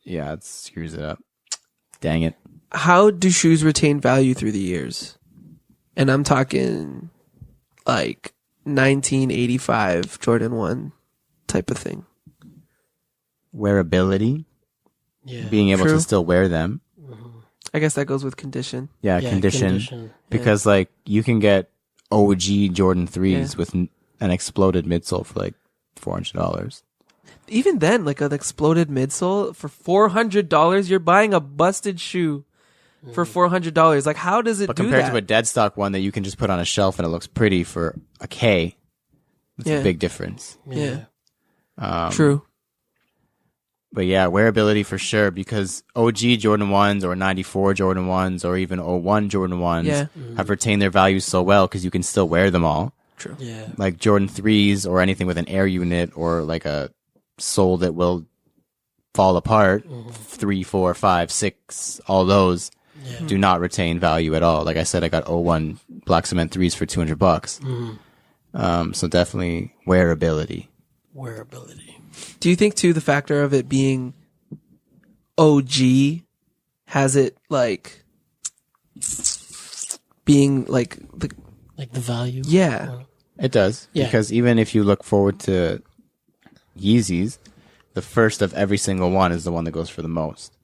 yeah, it screws it up. Dang it. How do shoes retain value through the years? And I'm talking like 1985 Jordan 1 type of thing. Wearability, Yeah. being able True. to still wear them. I guess that goes with condition. Yeah, Yeah, condition. Because like you can get OG Jordan 3s Yeah. with an exploded midsole for like $400. Even then, like an exploded midsole for $400, you're buying a busted shoe for $400. Like, how does it But do compared that? to a dead stock one that you can just put on a shelf and it looks pretty for a K, it's Yeah. a big difference. Yeah. Um, True. But yeah, wearability for sure because OG Jordan 1s or 94 Jordan 1s or even 01 Jordan 1s Yeah. have retained their value so well because you can still wear them all. True. Yeah. Like Jordan 3s or anything with an air unit or like a sole that will fall apart, 3, 4, 5, 6, all those do not retain value at all. Like I said, I got 01 black cement 3s for $200. So definitely wearability. Wearability. Do you think too the factor of it being OG has it like being like the Like the value. yeah It does. Yeah. Because even if you look forward to Yeezys, the first of every single one is the one that goes for the most.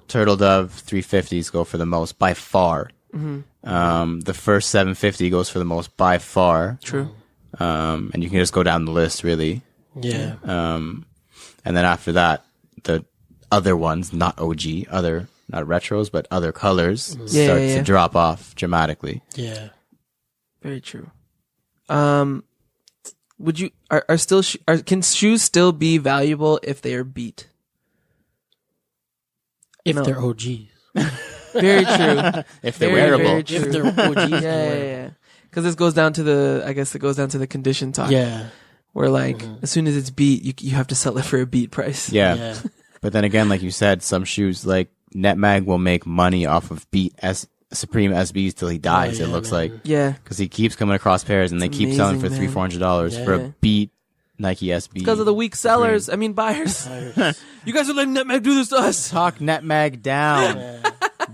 Turtle Dove 350s go for the most by far. The first 750 goes for the most by far. true And you can just go down the list really. Yeah. And then after that, the other ones, not OG, not retros, but other colors Yeah, start yeah. to drop off dramatically. Yeah. very true. Would you are still can shoes still be valuable if they are beat? If No. they're OGs. Very true. If they're Very, wearable. very true. If they're OGs. yeah, they're yeah, yeah. Because this goes down to the condition talk. Yeah. Where like as soon as it's beat, you have to sell it for a beat price. Yeah. Yeah. But then again, like you said, some shoes like Netmag will make money off of beat Supreme SBs till he dies. yeah, It looks man. like Yeah. because he keeps coming across pairs and they It's keep selling for amazing, $300-$400 man. for Yeah. a beat Nike SB. Because of the weak sellers. I mean buyers. You guys are letting Netmag do this to us. Talk Netmag down.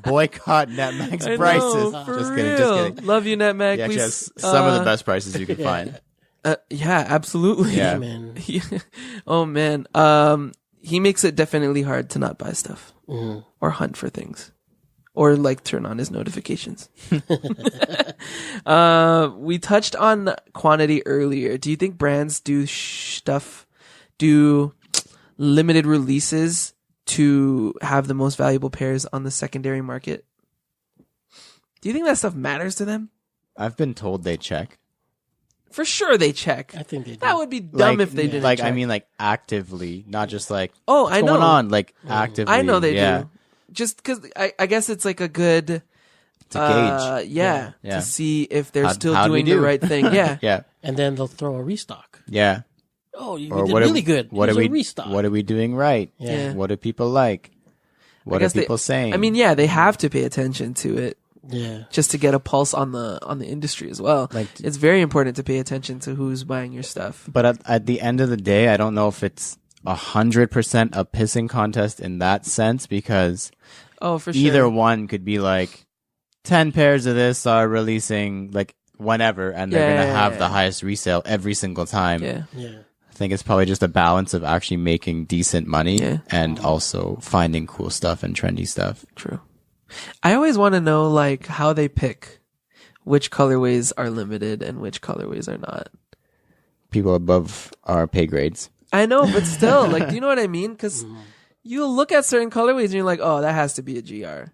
Boycott Netmag's I prices. know, for Just real. kidding. Just kidding. Love you, Netmag. He actually Please. has some of the best prices you can find. Yeah, absolutely. Yeah. Man. Oh man. He makes it definitely hard to not buy stuff or hunt for things or like turn on his notifications. We touched on quantity earlier. Do you think brands do do limited releases to have the most valuable pairs on the secondary market? Do you think that stuff matters to them? I've been told they check. For sure they check. I think they do. That would be dumb if they didn't Like, check. I mean, like actively, not just like, oh, I what's know. going on? Like actively. I know they yeah. do. Just because I guess it's like a good To gauge. yeah, Yeah. to see if they're How- still how'd we doing the do? right thing. Yeah. Yeah. And then they'll throw a restock. Yeah. Oh, you Or did what really are, good. What Here's are we? a restock. What are we doing right? Yeah. What do people like? What are guess they- people saying? I mean, yeah, they have to pay attention to it Yeah. just to get a pulse on the industry as well. Like- it's very important to pay attention to who's buying your stuff. but at the end of the day, I don't know if it's 100% a pissing contest in that sense because Oh, for sure. either one could be like 10 pairs of this are releasing like whenever and they're Yeah, going to yeah, have yeah. the highest resale every single time. Yeah. Yeah. I think it's probably just a balance of actually making decent money Yeah. and also finding cool stuff and trendy stuff. True. I always want to know like how they pick which colorways are limited and which colorways are not. People above our pay grades. I know, but still, like, do you know what I mean? Because you look at certain colorways and you're like, oh, that has to be a GR.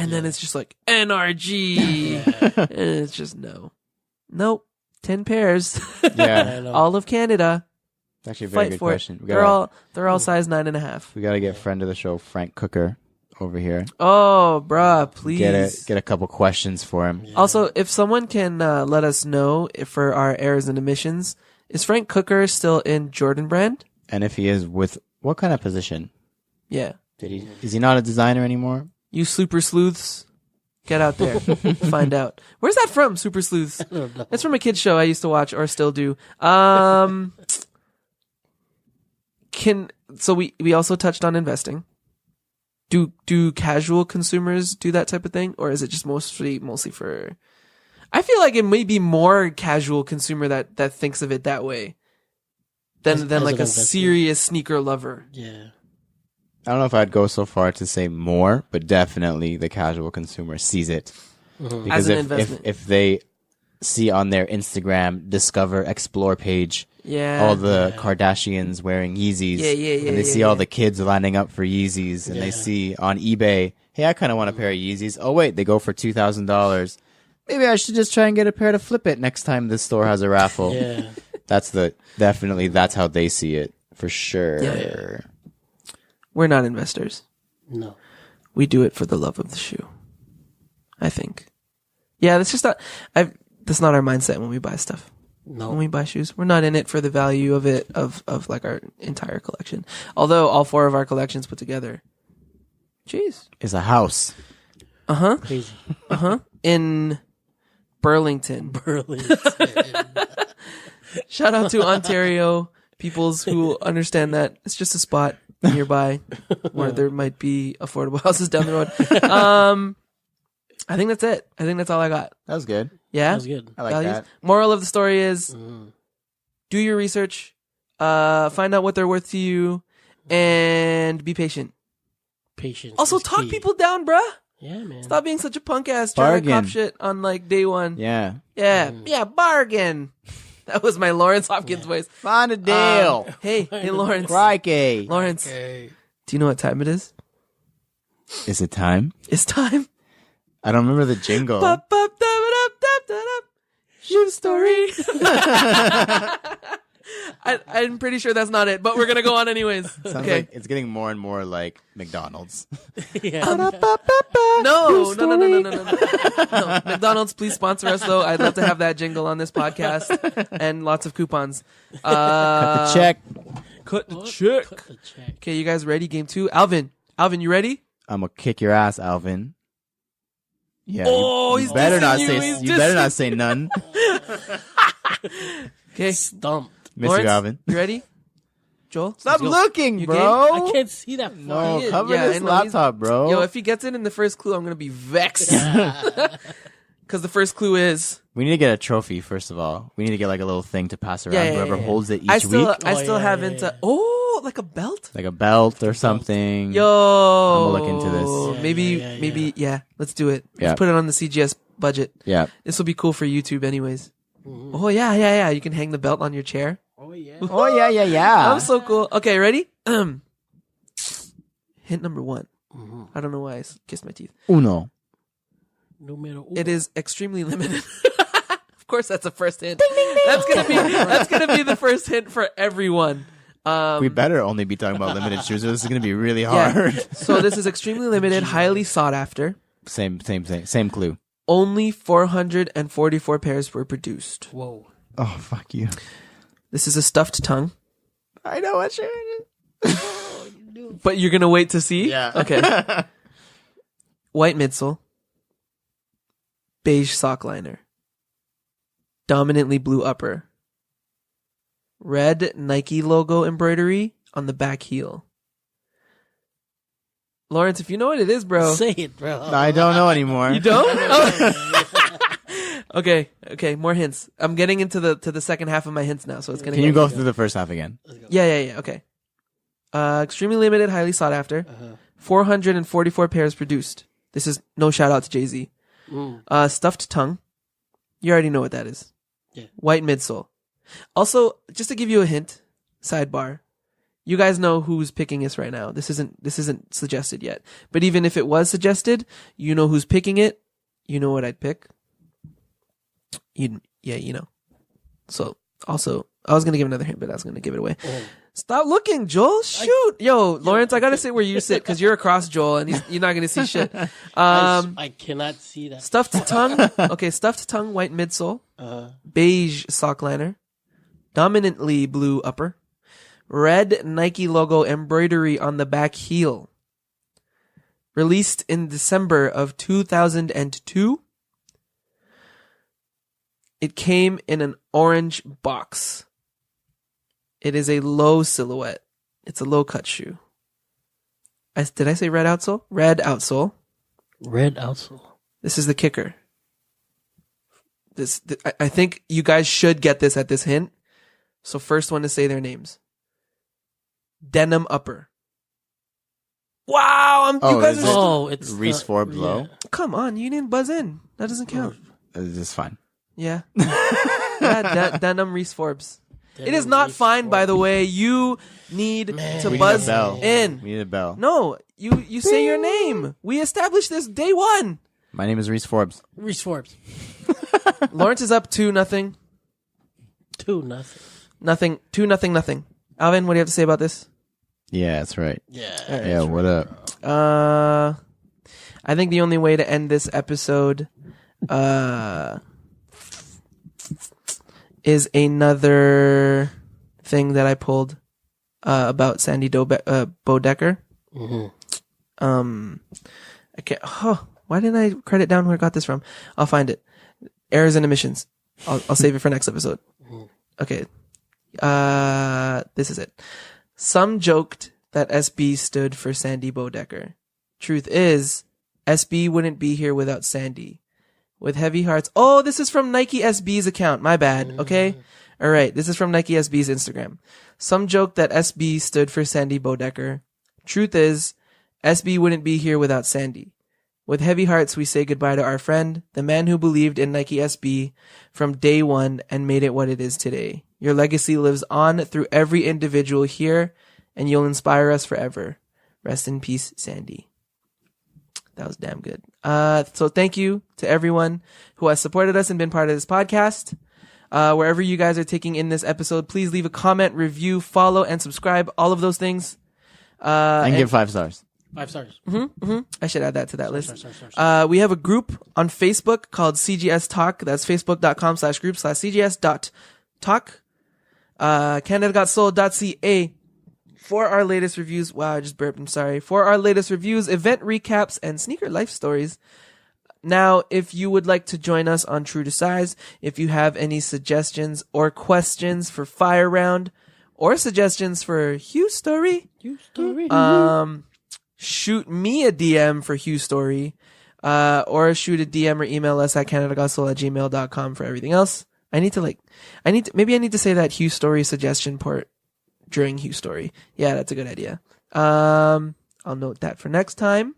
And then it's just like NRG. And it's just nope. 10 pairs. Yeah. All of Canada. It's actually a very Fight good for question. it. They're all size 9.5. We got to get friend of the show, Frank Cooker, over here. Oh, bruh, please. Get a couple questions for him. Yeah. Also, if someone can let us know if for our errors and omissions, is Frank Cooker still in Jordan Brand? And if he is, with what kind of position? Yeah. Is he not a designer anymore? You super sleuths, get out there. Find out. Where's that from, Super Sleuths? I don't know. That's from a kid's show I used to watch or still do. So we also touched on investing. Do casual consumers do that type of thing, or is it just mostly for? I feel like it may be more casual consumer that thinks of it that way than As like an a investment. serious sneaker lover. Yeah. I don't know if I'd go so far to say more, but definitely the casual consumer sees it. Mhm. Because As an if investment. if they see on their Instagram, Discover, Explore page, Yeah. all the Kardashians wearing Yeezys. Yeah, and they see all the kids lining up for Yeezys, and they Yeah. see on eBay, hey, I kind of want a pair of Yeezys. Oh wait, they go for $2,000. Maybe I should just try and get a pair to flip it next time this store has a raffle. Yeah. That's how they see it for sure. Yeah. We're not investors. No. We do it for the love of the shoe. I think. Yeah, that's just not. That's not our mindset when we buy stuff. No. When we buy shoes, we're not in it for the value of it of like our entire collection. Although all 4 of our collections put together, jeez, It's a house. Crazy. in Burlington. Burlington. Shout out to Ontario peoples who understand that it's just a spot nearby where there might be affordable houses down the road. I think that's it. I think that's all I got. That was good. Yeah. That was good. I like Values? that. Moral of the story is do your research, find out what they're worth to you, and be patient. Patience. Also, is talk key. people down, bruh. Yeah, man. Stop being such a punk ass trying to cop Bargain. shit on like day one. Yeah. Yeah, bargain. That was my Lawrence Hopkins voice. Find a deal. Hey, Lawrence. Crikey. Lawrence, Okay. do you know what time it is? Is it time? It's time. I don't remember the jingle. Bop, bop, da, ba, da, da, da, da. Shoe story. I'm pretty sure that's not it, but we're gonna go on anyways. Sounds Okay. like it's getting more and more like McDonald's. Yeah. No. No. McDonald's, please sponsor us though. I'd love to have that jingle on this podcast and lots of coupons. Cut the check. Cut the check. Cut the check. Okay, you guys ready? Game 2. Alvin, you ready? I'm gonna kick your ass, Alvin. Yeah. Oh, you he's better dissing not you, say. he's You better dissing- not say none, Okay, Stumped. Mr. Lawrence, Alvin. you ready? Joel, Stop go. looking, You bro. I can't see that far. No, Yeah, cover yeah, I this know, he's- laptop, bro. Yo, if he gets it in the first clue, I'm gonna be vexed. Because the first clue is we need to get a trophy first of all. We need to get like a little thing to pass around. Yeah, Whoever yeah. holds it each I still week, I still yeah, haven't. yeah. Like a belt. like a belt or something. Yo, I'm gonna look into this. Yeah, Maybe, yeah, yeah, maybe, yeah. Let's do it. Yeah. Let's put it on the CGS budget. Yeah. This will be cool for YouTube, anyways. Oh yeah. You can hang the belt on your chair. Oh, yeah. Oh yeah. I'm so cool. Okay, ready? Hint number 1. I don't know why I kissed my teeth. Uno. Numero uno. It is extremely limited. Of course, that's a first hint. That's gonna be the first hint for everyone. We better only be talking about limited shoes, or this is gonna be really Yeah. hard. So this is extremely limited, highly sought after. Same thing. Same clue. Only 444 pairs were produced. Whoa. Oh fuck you. This is a stuffed tongue, I know what you're. but you're gonna wait to see. Yeah. Okay. White midsole, beige sock liner, dominantly blue upper, red Nike logo embroidery on the back heel. Lawrence, if you know what it is, bro. Say it, bro. I don't know anymore. You don't? Oh. Okay, more hints. I'm getting into the second half of my hints now, so it's gonna Can get you go through the first half again? Yeah, okay. Extremely limited, highly sought after. 444 pairs produced. This is no shout out to Jay-Z. Stuffed tongue. You already know what that is. Yeah. White midsole. Also, just to give you a hint, sidebar, You guys know who's picking this right now. This isn't suggested yet. But even if it was suggested, you know who's picking it. You know what I'd pick. You know. So also, I was gonna give another hint, but I was gonna give it away. Oh. Stop looking, Joel. Shoot, yo, Lawrence, I gotta sit where you sit because you're across Joel, and you're not gonna see shit. I cannot see that. Stuffed tongue. Okay, stuffed tongue, white midsole, beige sock liner, dominantly blue upper, red Nike logo embroidery on the back heel. Released in December of 2002. It came in an orange box. It is a low silhouette. It's a low cut shoe. Did I say red outsole? Red outsole. Red outsole. This is the kicker. I think you guys should get this at this hint. So first one to say their names. Denim upper. Wow, you guys are. It's Reese Forbes low. Come on, you didn't buzz in. That doesn't count. It's fine. Yeah. Denim Reese Forbes. It is not fine, by the way. You need to buzz in. We need a bell. No, you say your name. We established this day one. My name is Reese Forbes. Reese Forbes. Lawrence is up 2-0. 2-0. 2-0. Alvin, what do you have to say about this? Yeah, that's right. Yeah. Yeah, what up? I think the only way to end this episode is another thing that I pulled about Sandy Bodecker. Mm-hmm. I can't. Why didn't I credit down where I got this from? I'll find it. Errors and omissions. I'll save it for next episode. Okay. This is it. Some joked that SB stood for Sandy Bodecker. Truth is, SB wouldn't be here without Sandy. With heavy hearts. Oh, this is from Nike SB's account. My bad. Okay. All right. This is from Nike SB's Instagram. Some joke that SB stood for Sandy Bodecker. Truth is, SB wouldn't be here without Sandy. With heavy hearts, we say goodbye to our friend, the man who believed in Nike SB from day one and made it what it is today. Your legacy lives on through every individual here, and you'll inspire us forever. Rest in peace, Sandy. That was damn good. So thank you to everyone who has supported us and been part of this podcast. Wherever you guys are taking in this episode, please leave a comment, review, follow, and subscribe. All of those things. And give 5 stars. 5 stars. I should add that to that list. Sorry. We have a group on Facebook called CGS Talk. That's facebook.com/group/CGS.talk. CanadaGotSold.ca for our latest reviews. Wow, I just burped. I'm sorry. For our latest reviews, event recaps, and sneaker life stories. Now, if you would like to join us on True to Size, if you have any suggestions or questions for Fire Round, or suggestions for Hugh Story, shoot me a DM for Hugh Story, or shoot a DM or email us at CanadaGotSold@gmail.com for everything else. Maybe I need to say that Hugh Story suggestion part during Hugh Story. Yeah, that's a good idea. I'll note that for next time.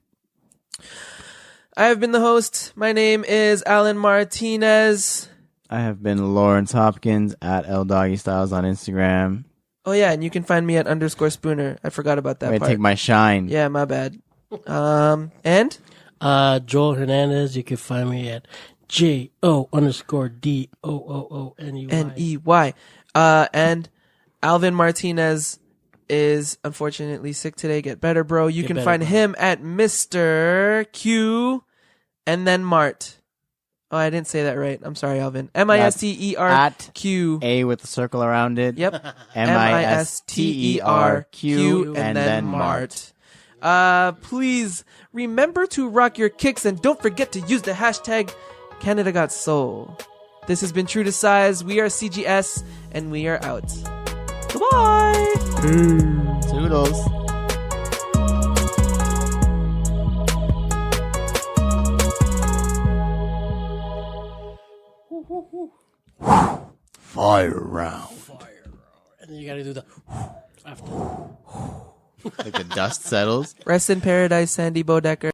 I have been the host. My name is Alan Martinez. I have been Lawrence Hopkins at LDoggyStyles on Instagram. Oh yeah, and you can find me at _Spooner. I forgot about that part. Take my shine. Yeah, my bad. And? Joel Hernandez. You can find me at JO_DOOONEY. And Alvin Martinez is unfortunately sick today. Get better, bro. You can find him at Mr. Q and then Mart. Oh, I didn't say that right. I'm sorry, Alvin. MISTERQ. A with the circle around it. Yep. MISTERQ and then Mart. Please remember to rock your kicks and don't forget to use the hashtag CanadaGotSoul. This has been True to Size. We are CGS and we are out. Goodbye. Toodles. Fire round. And then you gotta do the after. Like the dust settles. Rest in paradise, Sandy Bodecker.